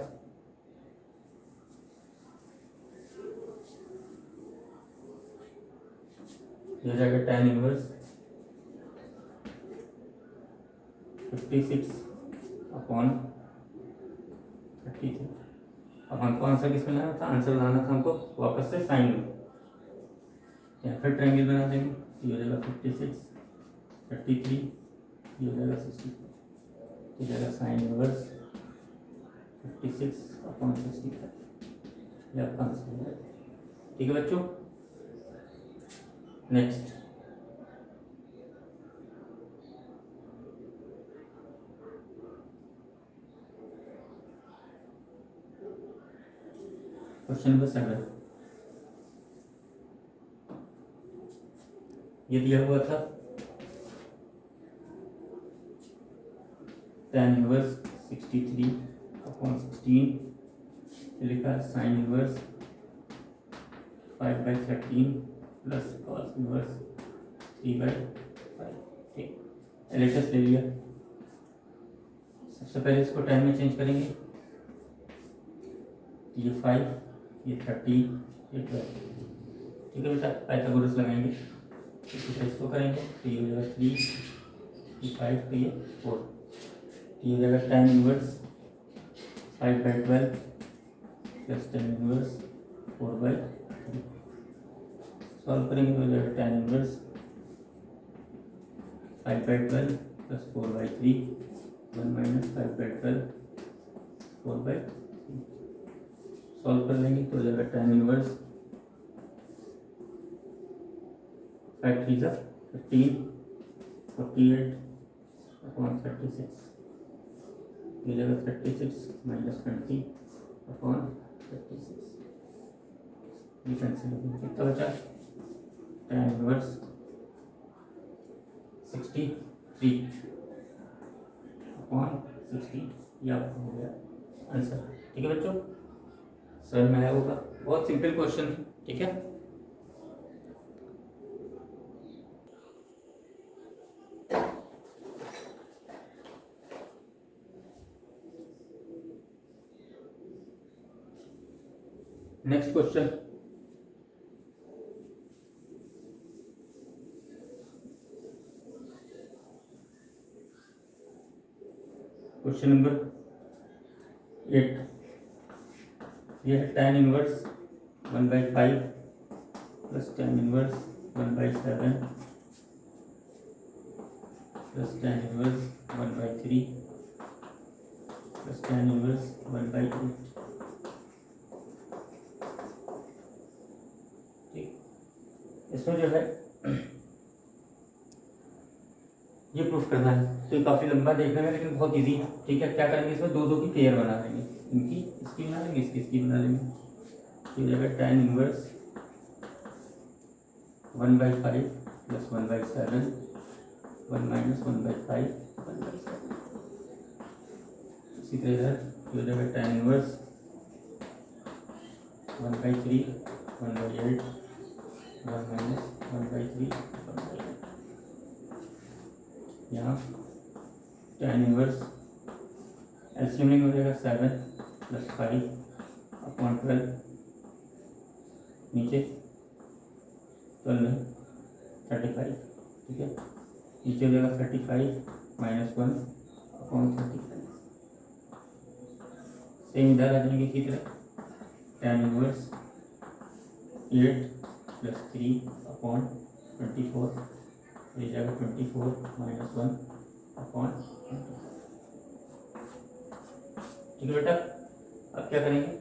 ये हो जाएगा tan इनवर्स 56 अपॉन 33। अब हमको आंसर किस में लाना था, आंसर लाना था हमको वापस से साइन में, या फिर ट्रायंगल बना देंगे, ये हो जाएगा 56 33, ये हो जाएगा 60, ये जाएगा साइन इनवर्स 56 अपॉन 65, ये आपका आंसर हो जाएगा, ठीक है बच्चों। नेक्स्ट क्वेश्चन नंबर 7, ये दिया हुआ था tan इनवर्स 63 अपॉन 16, लिखा sine inverse 5/13 plus cos inverse 3/5, ठीक। LHS ले लिया, सबसे पहले इसको tan में चेंज करेंगे, ये 5 ये 30 ये 12, ठीक है बेटा। पाइथागोरस लगाएंगे, इसको करेंगे तो ये हो जाएगा 3 ये 5 तो ये 4, ये हो जाएगा tan inverse 5/12 plus tan inverse 4/3, solve करेंगे हो जाएगा tan inverse 5/12 plus 4/3 1 minus 5/12 4/3, solve कर लेंगे तो हो जाएगा tan इनवर्स 5 3 जा 15 48 अपॉन 36, ये जगह 36 माइनस 20 अपॉन 36, ये कैंसिल हो गया, कितना बचा tan इनवर्स 63 अपॉन 16, ये आपका हो गया आंसर, ठीक है बच्चों। समझ में आया होगा, बहुत सिंपल क्वेश्चन, ठीक है। नेक्स्ट क्वेश्चन, क्वेश्चन नंबर 8, यह है tan inverse 1/5 plus tan inverse 1/7 plus tan inverse 1/3 plus tan inverse 1/8। ठीक, इसमें जो है ये प्रूफ करना है, तो ये काफ़ी लंबा देखने में लेकिन बहुत इजी है। ठीक है, क्या करेंगे इसमें दो दो की पेयर बना लेंगे, इनकी इसकी बना लेंगे, इसकी बना लेंगे। तो ये जगह tan इनवर्स 1/5 प्लस 1/7 1 माइनस 1/5 1/7। इसी तरह इधर ये जगह tan इनवर्स 1/3 1/8 1 माइनस 1/3 1/8। यहाँ tan इनवर्स एल्सियम हो जाएगा 7 प्लस 5 अपॉन 12, नीचे 12 में 35। ठीक है, नीचे हो जाएगा 35 माइनस 1 अपॉन 35। सेम इधर आ जाएंगे इसी तरह tan इनवर्स 8 प्लस 3 अपॉन 24, ये जाएगा 24 माइनस 1 अपॉन 24। ठीक है बेटा, अब क्या करेंगे,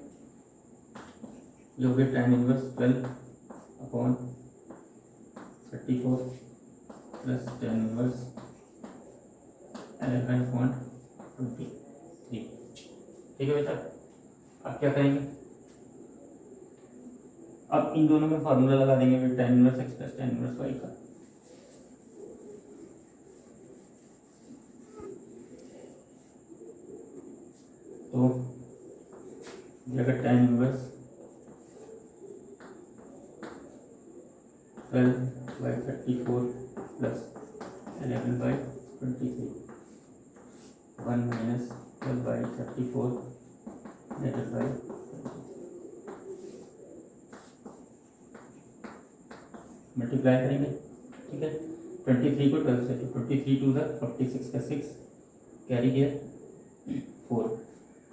जो कि tan inverse 12 upon 34 plus tan inverse 11 upon 23। ठीक है बेटा, अब क्या करेंगे, अब इन दोनों में फार्मूला लगा देंगे tan inverse x plus tan inverse y का। तो जगह tan inverse 12/34 plus 11/23 1 minus 12/34 11/23 multiply करेंगे। ठीक है, 23 को 12 से, 23 टू 46 का 6 कैरी किया 4,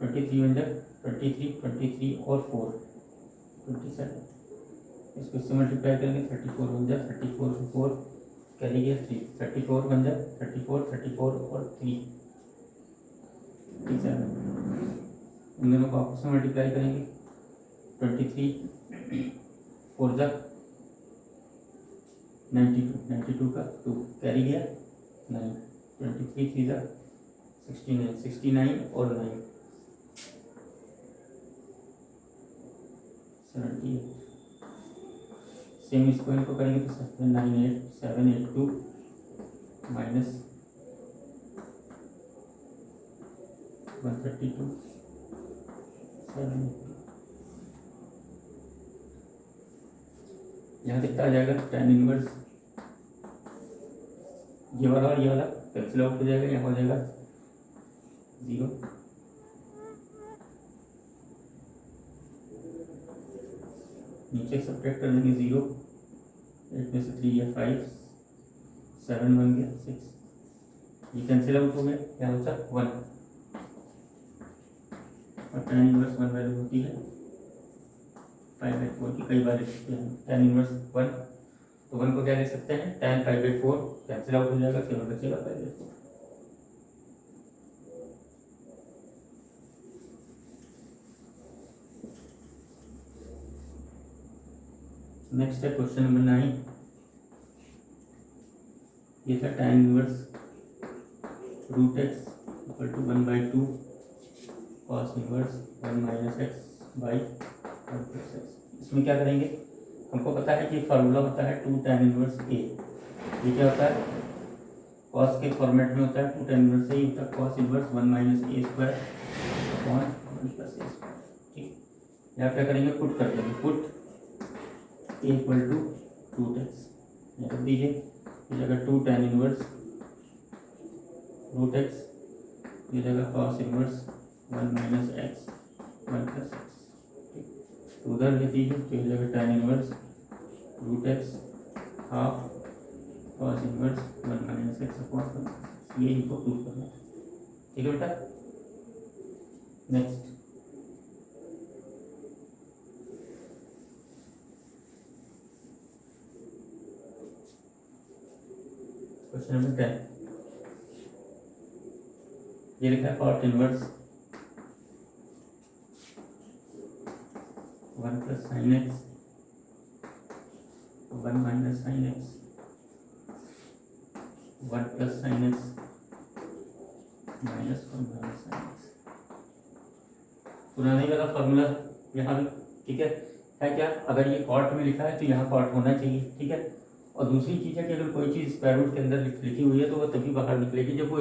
23 बन जाए 23 और 4 27। इसको इससे मल्टीप्लाई करेंगे 34 बन जाए 34 को 4 कैरी किया 3, 34 बन जाए 34 और 3 37। इन दोनों को आपस में मल्टीप्लाई करेंगे 23 4 जा 92 का 2 कैरी गया 9, 23 3 जा 69 और 9 78। सेम इसको इनको करेंगे तो 782 माइनस 132 782। यहाँ कितना आ जाएगा tan इनवर्स, ये वाला और ये वाला कैंसिल आउट हो जाएगा, यहाँ हो जाएगा 0। नीचे सब्ट्रैक्ट कर देंगे 0, 8 में से 3 या 5 7 बन गया 6, ये कैंसिल आउट हो गया, क्या बचा 1। और tan इनवर्स 1 वैल्यू होती है 5/4 की, कई बार लिख सकते हैं tan इनवर्स 1, तो 1 को क्या लिख सकते हैं tan 5/4, कैंसिल आउट हो जाएगा, केवल बचेगा 5/4। नेक्स्ट है क्वेश्चन नंबर 9। ये था tan inverse √x equal to 1/2 cos inverse 1 minus x by 1 plus x। इसमें क्या करेंगे, हमको पता है कि फार्मूला होता है 2 tan इनवर्स a। ये क्या होता है, cos के फॉर्मेट में होता है 2 tan इनवर्स a होता है cos inverse 1 minus a square upon 1 plus a square. ठीक, यहाँ क्या करेंगे, पुट कर देंगे, put a equal to 2x, यहाँ कर दीजिए, ये जगह 2 tan इनवर्स √x, ये जगह cos inverse 1 minus x 1 plus x। ठीक, तो उधर ले दीजिए, तो ये जगह tan inverse √x half cos inverse 1 minus x upon 1, ये इनको प्रूव करना है। ठीक है बेटा, नेक्स्ट क्वेश्चन नंबर 10 ये लिखा है cot inverse 1 plus sine x 1 minus sine x 1 plus sine x minus 1 minus sine x. पुराने वाला फॉर्मूला यहाँ भी ठीक है क्या? अगर ये कॉट में लिखा है तो यहाँ कॉट होना चाहिए, ठीक है। और दूसरी चीज़ है कि अगर कोई चीज़ स्क्वायर रूट के अंदर लिखी हुई है तो वो तभी बाहर निकलेगी जब वो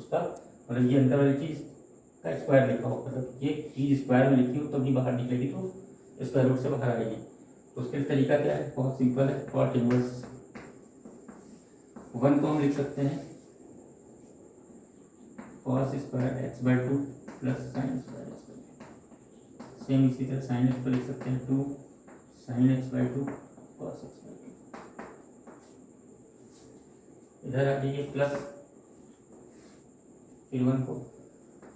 उसका मतलब ये अंदर वाली चीज़ का स्क्वायर लिखा हो, मतलब ये चीज़ स्क्वायर में लिखी हो तभी बाहर निकलेगी, तो स्क्वायर रूट से बाहर आएगी। तो उसका तरीका क्या है? बहुत सिंपल है। कॉट इनवर्स 1 को हम लिख सकते हैं cos square x by 2 plus sine square x by 2। Same इसी तरह साइन एक्स को लिख सकते हैं 2 sine x by 2 cos x by 2। इधर आ जाइए प्लस, फिर 1 को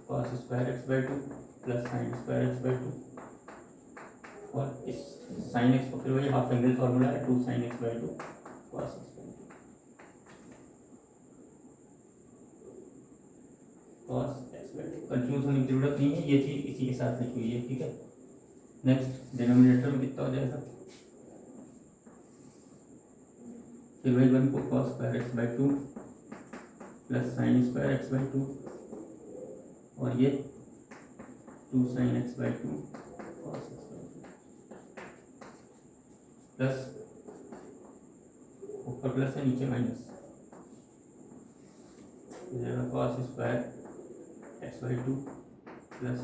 cos square x by 2 plus sine square x by 2, और इस साइन एक्स को फिर वही हाफ एंगल फॉर्मूला है 2 sine x by 2 cos x by 2 cos x by 2। Confuse होने की जरूरत नहीं है, ये चीज़ इसी के साथ लिखी हुई है, ठीक है। नेक्स्ट डिनोमिनेटर में कितना हो जाएगा? फिर वही 1 को cos square x by 2 plus sine square x by 2, और ये 2 sine x by 2 cos x by 2 plus ऊपर प्लस है नीचे minus, cos square x by 2 plus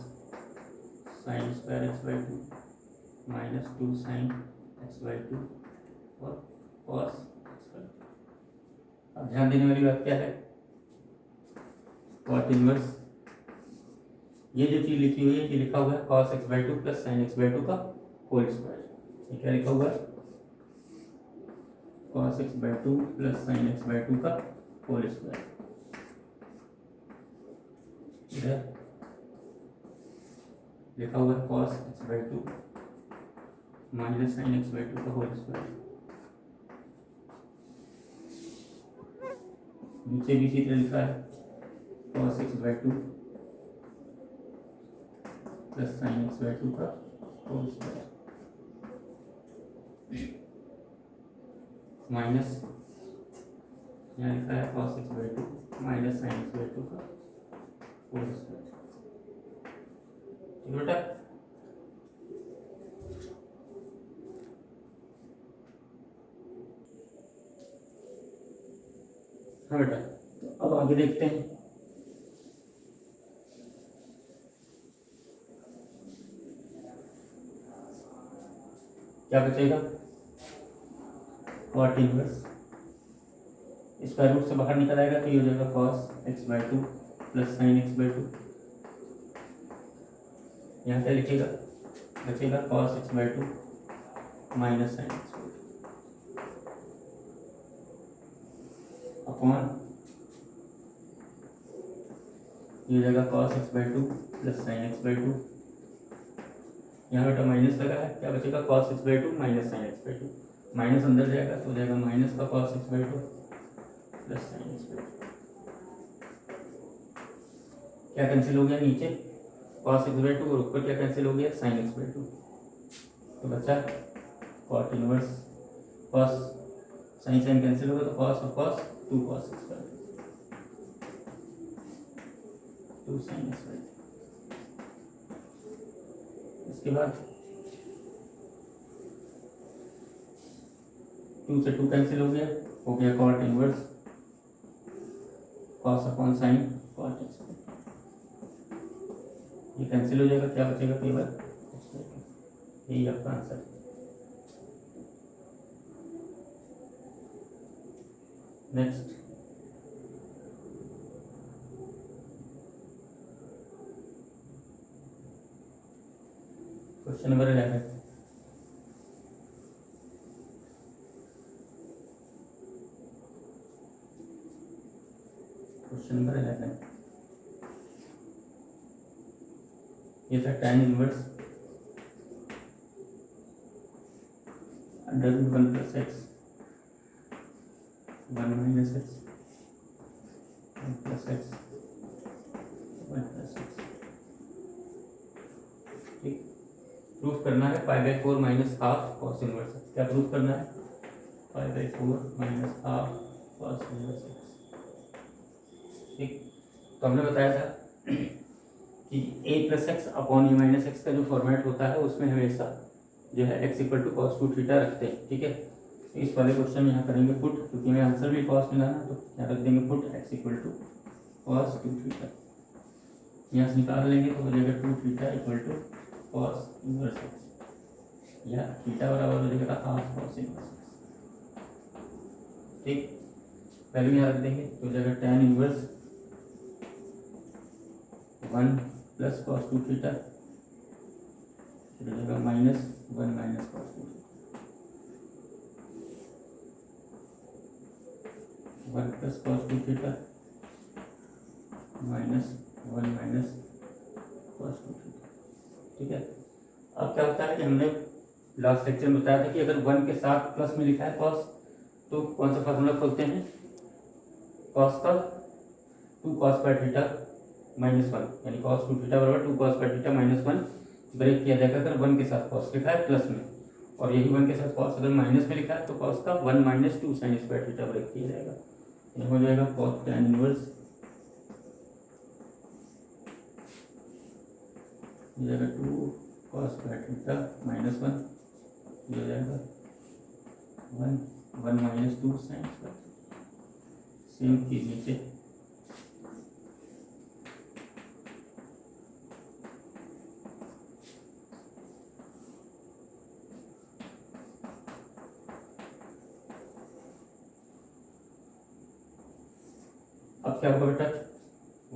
sine square x by 2 minus 2 sine x by 2 और cos x by 2। अब ध्यान देने वाली बात क्या है? कॉट इनवर्स ये जो चीज़ लिखी हुई है ये लिखा हुआ है cos x by 2 plus sine x by 2 का होल स्क्वायर। ये क्या लिखा हुआ है? Cos x by 2 plus sine x by 2 का होल स्क्वायर। इधर लिखा हुआ है cos x by 2 minus sine x by 2 का होल स्क्वायर। नीचे भी इसी तरह लिखा है cos x by 2 plus sine x by 2 का होल स्क्वायर माइनस यहाँ लिखा है cos x by 2 minus sine x by 2 का होल स्क्वायर। ठीक बेटा? हाँ बेटा, तो अब आगे देखते हैं। क्या बचेगा? कॉट इनवर्स स्क्वायर रूट से बाहर निकल आएगा तो ये हो जाएगा cos x by 2 plus sine x by 2। यहाँ क्या लिखेगा? बचेगा cos x by 2 minus sine x by 2 upon ये हो जाएगा cos x by 2 plus sine x by 2। यहाँ बेटा माइनस लगा है, क्या बचेगा? Cos x by 2 minus sine x by 2। Minus अंदर जाएगा तो हो जाएगा माइनस का cos x by 2 plus sine x by 2। क्या कैंसिल हो गया? नीचे कॉस एक्स बाई 2 और ऊपर क्या कैंसिल हो गया? Sine x by 2। तो बचा cot inverse cos sine sine cancel होगा तो कॉस और cos 2 cos x by 2 sine x by 2। इसके बाद 2 से 2 कैंसिल हो गया cot inverse cos upon sine cot x by 2। ये कैंसिल हो जाएगा, क्या बचेगा? केवल एक्स बाई 2। यही आपका answer. Next question number 11। Question number 11 ये था tan inverse under root 1 plus x 1 minus x 1 plus x 1 plus x. ठीक, प्रूफ करना है 5/4 minus half cos inverse x. क्या प्रूफ करना है? 5/4 minus half cos inverse x. ठीक, तो हमने बताया था कि a plus x upon a minus x का जो फॉर्मेट होता है उसमें हमेशा जो है x equal to cos 2 theta रखते हैं। ठीक है, इस वाले क्वेश्चन में यहाँ करेंगे पुट, क्योंकि हमें आंसर भी कॉस मिला ना, तो यहाँ रख देंगे put x equal to cos 2 theta. यहाँ से निकाल लेंगे तो हो जाएगा 2 theta equal to cos inverse x, या थीटा बराबर हो जाएगा हाफ कॉस इनवर्स एक्स। ठीक, वैल्यू यहाँ रख देंगे तो हो जाएगा tan inverse 1 plus cos 2 theta, हो जाएगा -1 minus cos 2 theta, 1 plus cos 2 theta -1 minus cos 2 theta. ठीक है, अब क्या होता है कि हमने लास्ट लेक्चर में बताया था कि अगर 1 के साथ प्लस में लिखा है कॉस, तो कौन सा फार्मूला खोलते हैं? कॉस का 2 कॉस बाय थीटा -1, यानी कॉस 2 थीटा बराबर 2 कॉस बाय थीटा -1 ब्रेक किया जाएगा अगर 1 के साथ कॉस लिखा है प्लस में, और यही 1 के साथ कॉस अगर माइनस में लिखा है तो कॉस का 1 minus 2 sine square theta break किया जाएगा। ये हो जाएगा कॉस tan इनवर्स हो जाएगा 2 कॉस बाय थीटा -1, हो जाएगा 1 माइनस 2 साइन स्क्वायर। सेम चीज नीचे अब क्या होगा बेटा,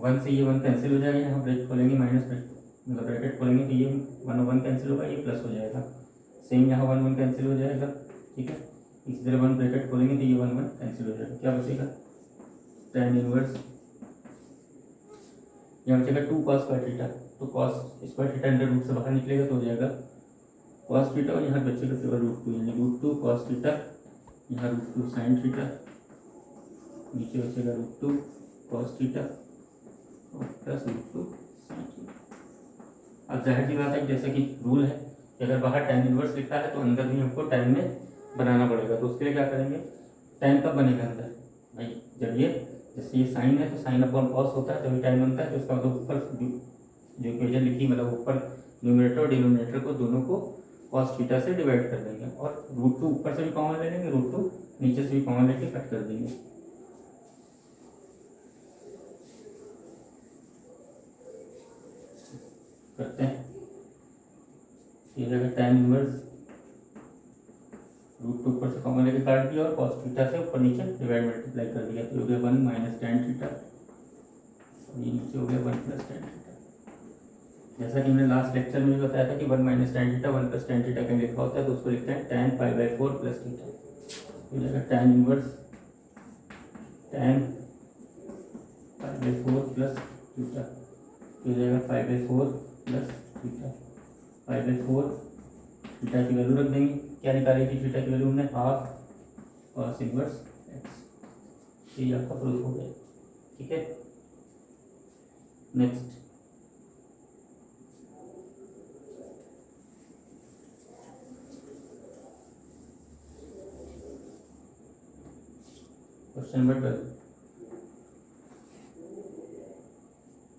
1 से ये 1 कैंसिल हो जाएगा, यहाँ ब्रेक खोलेंगे माइनस ब्रेक मतलब ब्रैकेट खोलेंगे तो ये 1 कैंसिल होगा, ये प्लस हो जाएगा। सेम यहाँ 1 कैंसिल हो जाएगा। ठीक है, इसी तरह 1 ब्रैकेट खोलेंगे तो ये 1 कैंसिल हो जाएगा। क्या बचेगा? tan इनवर्स यहाँ बचेगा 2 कॉस स्क्वायर थीटा, तो cos square theta under root से बाहर निकलेगा तो हो जाएगा कॉस थीटा, और यहाँ बचेगा केवल √2, यानी √2 कॉस थीटा, यहाँ √2 साइन थीटा, नीचे बचेगा √2 कॉस थीटा और प्लस √2 साइन थीटा। अब जाहिर सी बात है जैसे कि रूल है कि अगर बाहर tan इनवर्स लिखा है तो अंदर भी हमको tan में बनाना पड़ेगा, तो उसके लिए क्या करेंगे? tan कब बनेगा अंदर? भाई जब ये जैसे ये साइन है तो साइन अपॉन कॉस होता है, तभी tan बनता है, तो इसका मतलब ऊपर जो इक्वेशन लिखी मतलब ऊपर न्यूमरेटर और डिनोमिनेटर को दोनों को कॉस थीटा से डिवाइड कर देंगे, और √2 ऊपर से भी कॉमन ले लेंगे, √2 नीचे से भी कॉमन लेके कट कर देंगे। करते हैं, ये जगह tan इनवर्स √2 ऊपर से कॉमन लेके काट दिया और cos थीटा से ऊपर नीचे डिवाइड मल्टीप्लाई कर दिया, तो हो गया 1 माइनस tan थीटा, ये नीचे हो गया 1 प्लस tan थीटा। जैसा कि हमने लास्ट लेक्चर में भी बताया था कि 1 minus tan theta 1 plus tan theta कहीं लिखा होता है तो उसको लिखते हैं tan π/4 प्लस थीटा। हो जाएगा tan inverse tan π/4 plus theta, हो जाएगा π/4 प्लस थीटा। π/4 थीटा की वैल्यू रख देंगे, क्या निकाली थी थीटा की वैल्यू हमने? Half cos inverse x. ये आपका प्रूफ हो गया। ठीक है, नेक्स्ट क्वेश्चन नंबर 12।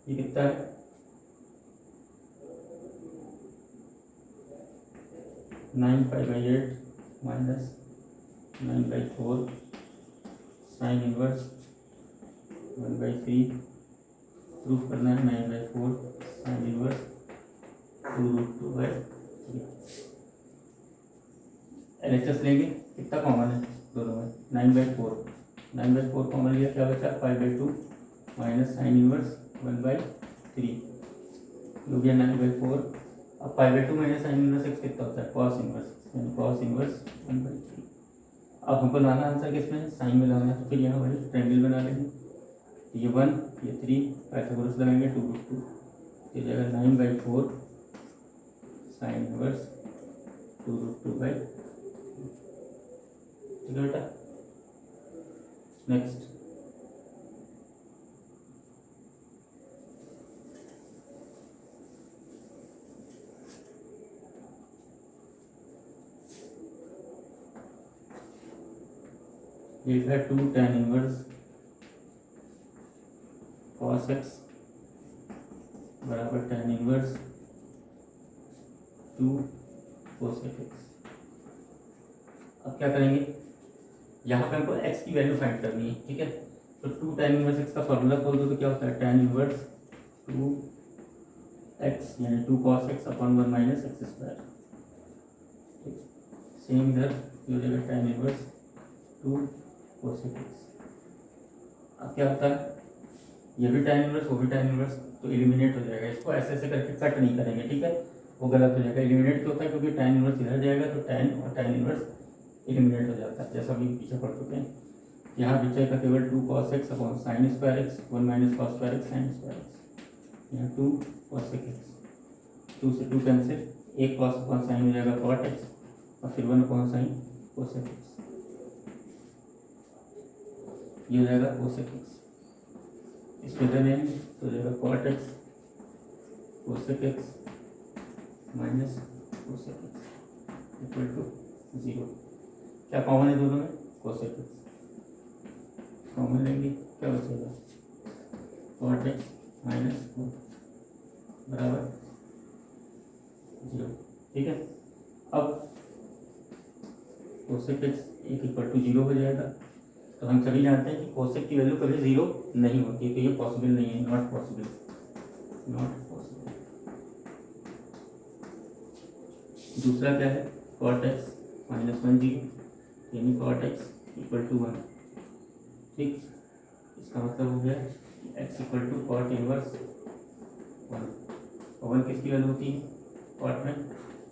ये कितना है? 9π/8 माइनस 9/4 साइन इनवर्स 1/3। प्रूफ करना है 9/4 साइन इनवर्स 2√2/3। LHS लेंगे, कितना कॉमन है दोनों में? 9/4 कॉमन लिया, क्या बचा? 5/2 माइनस साइन इनवर्स 1/3 हो गया 9/4। अब 5/2 माइनस साइन इनवर्स एक्स कितना होता है? कॉस इनवर्स, यानी कॉस इनवर्स 1/3। अब हमको लाना आंसर किसमें? साइन में लाना है, तो फिर यहाँ वही ट्रायंगल बना लेंगे, ये 1 ये 3 पाइथागोरस लगाएंगे 2√2, ये जाएगा 9/4 साइन इनवर्स 2√2/3। ठीक है बेटा, नेक्स्ट ये है 2 tan इनवर्स cos x बराबर tan इनवर्स 2 cosec x। अब क्या करेंगे, यहाँ पे हमको x की वैल्यू फाइंड करनी है, ठीक है। तो 2 tan इनवर्स x का फॉर्मूला खोल दो तो क्या होता है, tan इनवर्स 2 x यानी 2 cos x upon 1 minus x square. Same इधर ये हो जाएगा tan इनवर्स 2 cosec x। अब क्या होता है, ये भी tan इनवर्स वो भी tan इनवर्स, तो एलिमिनेट हो जाएगा। इसको ऐसे ऐसे करके कट नहीं करेंगे, ठीक है, वो गलत हो जाएगा। एलिमिनेट क्यों होता है, क्योंकि tan इनवर्स इधर जाएगा तो tan और tan इनवर्स एलिमिनेट हो जाता है, जैसा अभी पीछे पढ़ चुके हैं। यहाँ बचेगा केवल 2 cos x upon sine square x 1 minus cos square x sine square x. यहाँ 2 cosec x, 2 से 2 कैंसिल, एक cos अपॉन साइन हो जाएगा cot x और फिर 1 अपॉन साइन cosec x, ये हो जाएगा cosec x। इसको इधर लेंगे तो हो जाएगा cot x cosec x minus cosec x equal to 0। क्या कॉमन है दोनों में, cosec x कॉमन लेंगे, क्या बचेगा cot x माइनस बराबर 0, ठीक है। अब cosec x एक इक्वल टू 0 हो जाएगा। तो हम सभी जानते हैं कि cosec की वैल्यू कभी 0 नहीं होती, तो ये पॉसिबल नहीं है, नॉट पॉसिबल, नॉट पॉसिबल। दूसरा क्या है, cot x माइनस 1 0 यानी cot x इक्वल टू 1, ठीक। इसका मतलब हो गया कि x equal to cot inverse 1, और 1 किसकी वैल्यू होती है, cot में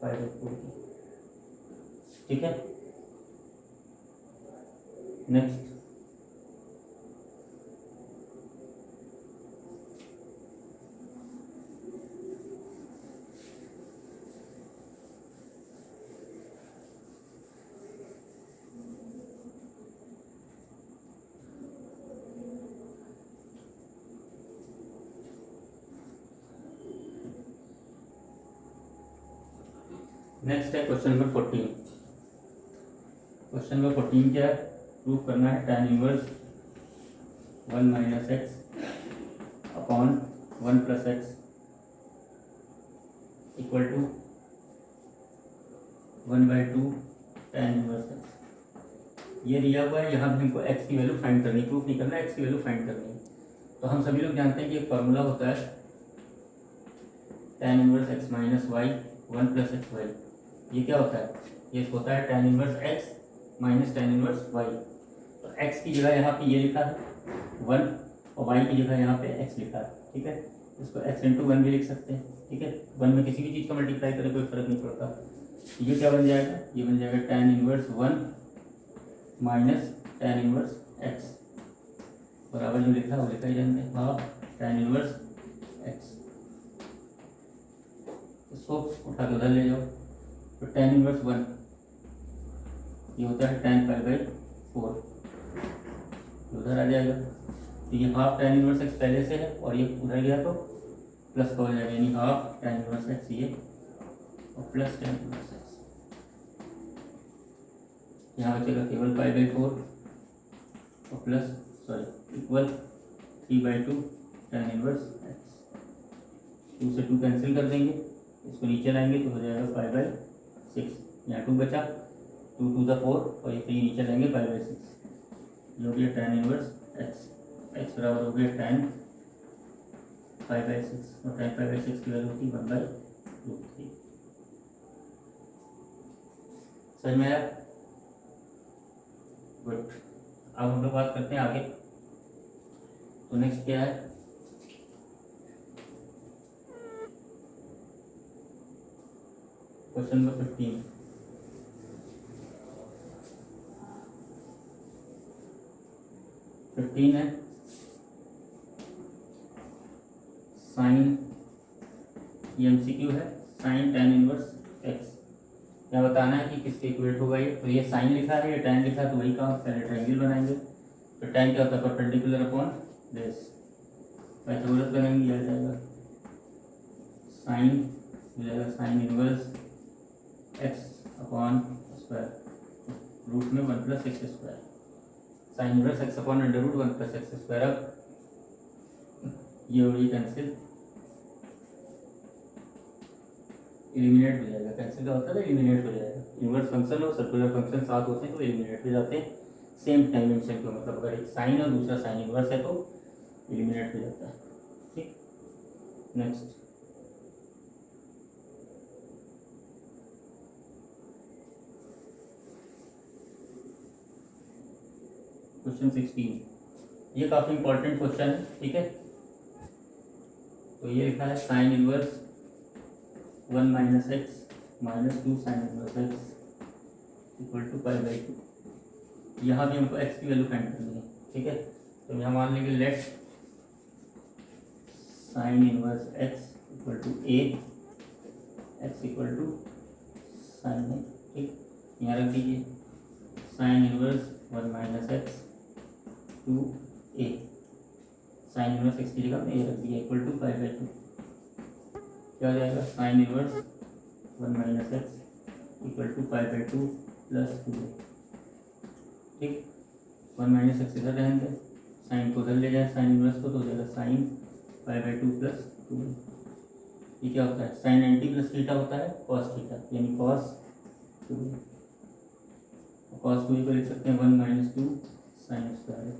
पाई/4 की, ठीक है। नेक्स्ट नेक्स्ट है क्वेश्चन नंबर 14। क्वेश्चन नंबर 14 क्या है, प्रूव करना है tan inverse 1 minus x upon 1 plus x equal to 1/2 tan inverse x. ये दिया हुआ है, यहाँ भी हमको x की वैल्यू फाइंड करनी है, प्रूफ नहीं करना है, x की वैल्यू फाइंड करनी है। तो हम सभी लोग जानते हैं कि एक फार्मूला होता है tan inverse x minus y 1 plus x y. ये क्या होता है, ये होता है tan inverse x minus tan inverse y। तो x की जगह यहाँ पे ये लिखा है 1 और y की जगह यहाँ पे x लिखा है, ठीक है। इसको x इंटू 1 भी लिख सकते हैं, ठीक है। 1 में किसी भी चीज़ का मल्टीप्लाई करें कोई फर्क नहीं पड़ता। ये क्या बन जाएगा, ये बन जाएगा tan inverse 1 minus tan inverse x बराबर जो लिखा है वो लिखा ही रहने दें, हाफ tan इनवर्स x। इसको उठा के उधर ले जाओ, तो tan इनवर्स 1 ये होता है tan पाई/4, उधर आ जाएगा। तो ये हाफ tan इनवर्स x पहले से है और ये उधर गया तो प्लस का हो जाएगा, यानी हाफ tan इनवर्स x ये और प्लस tan इनवर्स x। यहाँ बचेगा केवल पाई/4 और plus sorry equal 3/2 tan inverse x। 2 से 2 कैंसिल कर देंगे, इसको नीचे लाएंगे तो हो जाएगा पाई/6। यहाँ 2 बचा, 2 2 ज़ा 4 और ये 3 नीचे लाएंगे पाई/6, ये हो गया tan इनवर्स x। x बराबर हो गया tan पाई/6 और tan पाई/6 की वैल्यू होती 1/√3। समझ में आया, गुड। अब हम लोग बात करते हैं आगे। तो नेक्स्ट क्या है, क्वेश्चन नंबर 15। है साइन, ये MCQ है, साइन tan इनवर्स x। क्या बताना है कि किसके इक्वेट होगा ये, तो ये साइन लिखा है, ये tan लिखा है, तो वही काम पहले ट्रायंगल बनाएंगे। तो tan क्या होता है, परपेंडिकुलर अपॉन बेस, पाइथागोरस बनाएंगे, यह आ जाएगा साइन, हो जाएगा sine inverse x upon square root में 1 plus x square. Sine inverse x upon under root 1 plus x square. अब ये हो गई कैंसिल, एलिमिनेट हो जाएगा। कैंसिल का होता है एलिमिनेट हो जाएगा। इनवर्स फंक्शन और सर्कुलर फंक्शन साथ होते हैं तो एलिमिनेट हो जाते हैं सेम डायमेंशन के, मतलब अगर एक साइन और दूसरा साइन इनवर्स है तो एलिमिनेट हो जाता है। ठीक, नेक्स्ट क्वेश्चन 16, ये काफ़ी इंपॉर्टेंट क्वेश्चन है। ठीक है, तो ये लिखा है sine inverse 1 minus x minus 2 sine inverse x equal to pi by 2। यहाँ भी हमको एक्स की वैल्यू फाइंड करनी है। ठीक है, तो यहाँ मान लेंगे let sine inverse x equal to A, x equal to sine A. ठीक, यहाँ रख दीजिए sine inverse 1 minus x 2 A, sine inverse x की जगह ए रख दिया इक्वल टू पाई बाई 2। क्या हो जाएगा sine inverse 1 minus x equal to pi by 2 plus 2। ठीक, 1 माइनस एक्स इधर रहेंगे, साइन को उधर ले जाए साइन इनवर्स को, तो हो जाएगा साइन पाई बाई 2 प्लस 2। ये क्या होता है साइन एंटी प्लस थीटा होता है कॉस थीटा, यानी कॉस 2। कॉस 2 को लिख सकते हैं 1 माइनस 2 साइन स्क्वायर,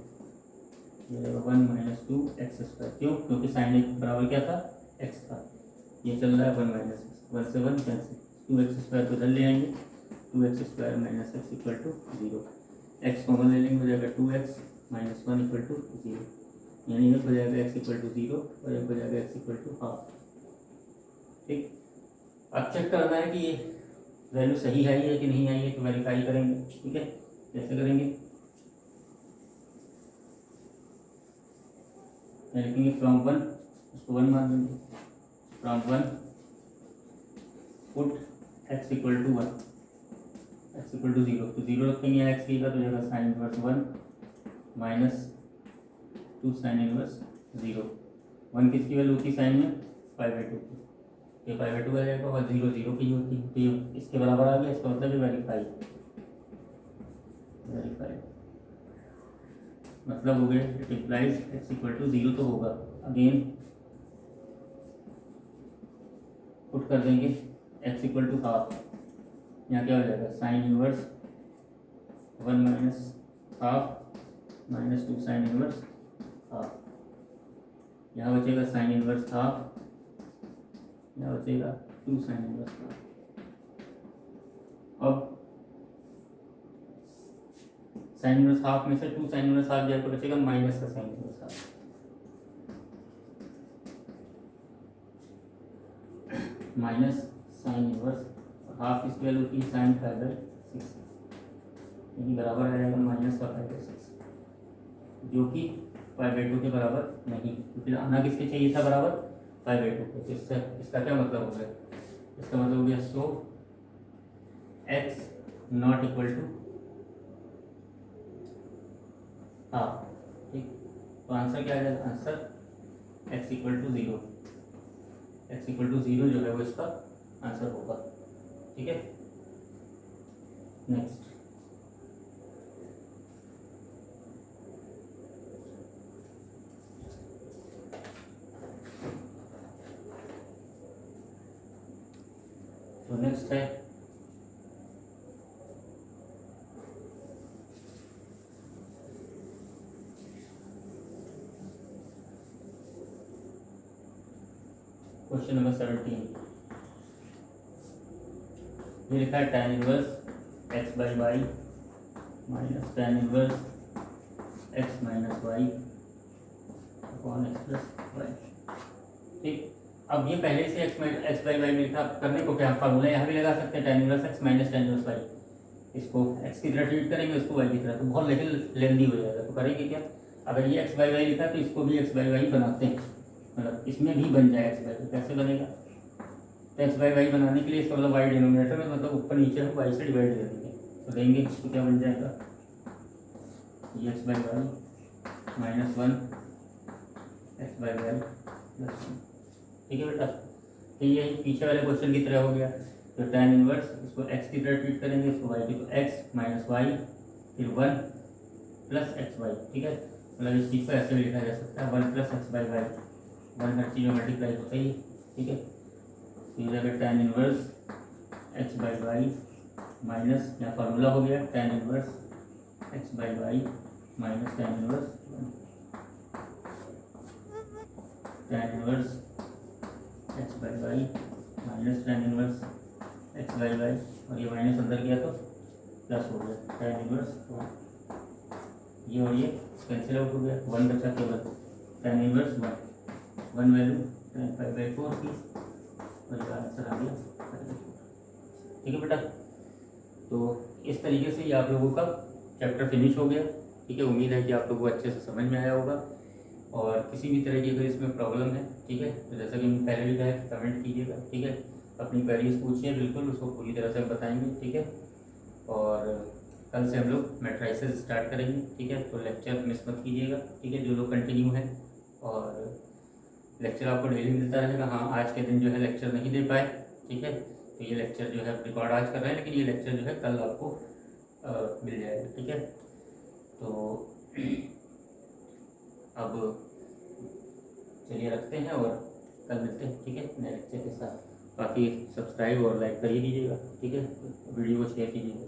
ये रहेगा 1 माइनस 2 एक्स स्क्वायर। क्यों? क्योंकि साइन एक बराबर क्या था एक्स था, ये चल रहा है 1 माइनस एक्स, 1 से 1 कैंसिल, 2 एक्स स्क्वायर को इधर ले आएंगे, 2 x square minus x equal to 0। X common ले लेंगे, हो जाएगा 2x माइनस 1 इक्वल टू 0, यानी एक हो जाएगा x इक्वल टू 0 और एक हो जाएगा x इक्वल टू हाफ। ठीक, अब चेक करना है कि ये वैल्यू सही आई है कि नहीं आई है, तो वेरीफाई करेंगे। ठीक है, कैसे करेंगे, लिखेंगे फ्रॉम 1, उसको 1 मान लेंगे, from 1 put x equal to 1, x equal to 0, तो 0 रखेंगे यहाँ एक्स की जगह, तो जाएगा sine inverse 1 minus 2 sine inverse 0। 1 किसकी वैल्यू होती है साइन में पाई बाई 2 की, ये पाई बाई 2 आ जाएगा, और 0 0 की होती है, तो ये इसके बराबर आ गया, इसका मतलब है वेरीफाई, वेरीफाई मतलब हो गया it implies x equal to 0 तो होगा। अगेन पुट कर देंगे एक्स इक्वल टू हाफ, यहाँ क्या हो जाएगा sine inverse 1 minus half minus 2 sine inverse half, यहाँ बचेगा साइन इनवर्स हाफ, यहाँ बचेगा 2 साइन इनवर्स हाफ। अब साइन इनवर्स हाफ में से 2 साइन इनवर्स हाफ जाए तो बचेगा माइनस का sine inverse half, minus sine inverse half इसकी वैल्यू की साइन पाई बाई 6, यानी बराबर आ जाएगा माइनस का पाई बाई 6, जो कि पाई बाई 2 के बराबर नहीं, क्योंकि आना किसके चाहिए था बराबर पाई बाई 2 को। इससे इसका क्या मतलब हो गया, इसका मतलब हो गया so x not equal to half. ठीक, तो आंसर क्या आ जाएगा, answer x equal to 0, x equal to 0 जो है वो इसका आंसर होगा। ठीक है, नेक्स्ट तो नेक्स्ट है क्वेश्चन नंबर 17। ये लिखा है tan inverse x by y minus tan inverse x minus y upon x plus y. ठीक, अब ये पहले से एक्स बाई वाई में लिखा, करने को क्या फार्मूला यहाँ भी लगा सकते हैं, tan inverse x minus tan inverse y, इसको एक्स की तरह ट्रीट करेंगे, उसको वाई की तरह, तो बहुत लेंदी हो जाएगा। तो करेंगे क्या, अगर ये एक्स बाई वाई लिखा तो इसको भी एक्स बाई वाई बनाते हैं, मतलब इसमें भी बन जाए एक्स बाई वाई। कैसे बनेगा, तो एक्स बाई वाई बनाने के लिए इसका मतलब वाई डिनोमिनेटर में, मतलब ऊपर नीचे हम वाई से डिवाइड कर देंगे, तो देंगे तो क्या बन जाएगा, ये x by y minus 1 x by y plus 1। ठीक है बेटा, तो ये पीछे वाले क्वेश्चन की तरह हो गया, तो tan इनवर्स इसको x की तरह ट्रीट करेंगे, इसको y की, तो x माइनस वाई फिर 1 प्लस एक्स वाई, ठीक है। मतलब इस चीज़ को ऐसे भी लिखा जा सकता है 1 प्लस एक्स बाई वाई, 1 हर चीज़ में मल्टीप्लाई होता ही है, ठीक है। तो ये जाएगा tan inverse x by y minus, यहाँ फार्मूला हो गया tan inverse x by y minus tan inverse x by y minus tan inverse x by y, और ये माइनस अंदर गया तो प्लस हो गया tan इनवर्स, ये और ये कैंसिल आउट हो गया, 1 बचा केवल tan inverse 1 value tan pi by 4 की, और इसका आंसर आ गया 5/4, ठीक है बेटा। तो इस तरीके से ये आप लोगों का चैप्टर फिनिश हो गया, ठीक है। उम्मीद है कि आप लोगों को अच्छे से समझ में आया होगा, और किसी भी तरह की अगर इसमें प्रॉब्लम है, ठीक है, तो जैसा कि मैंने पहले भी कहा कि कमेंट कीजिएगा, ठीक है। अपनी क्वेरीज पूछिए, बिल्कुल उसको पूरी तरह से बताएंगे, ठीक है। और कल से हम लोग मैट्राइसेस स्टार्ट करेंगे, ठीक है। तो लेक्चर मिस मत कीजिएगा, ठीक है, जो लोग कंटिन्यू हैं, और लेक्चर आपको डेली मिलता रहेगा। हाँ, आज के दिन जो है लेक्चर नहीं दे पाए, ठीक है, तो ये लेक्चर जो है रिकॉर्ड आज कर रहे हैं, लेकिन ये लेक्चर जो है कल आपको मिल जाएगा, ठीक है। तो अब चलिए रखते हैं और कल मिलते हैं, ठीक है, नए लेक्चर के साथ। बाकी सब्सक्राइब और लाइक कर ही दीजिएगा, ठीक है, वीडियो को शेयर कीजिएगा।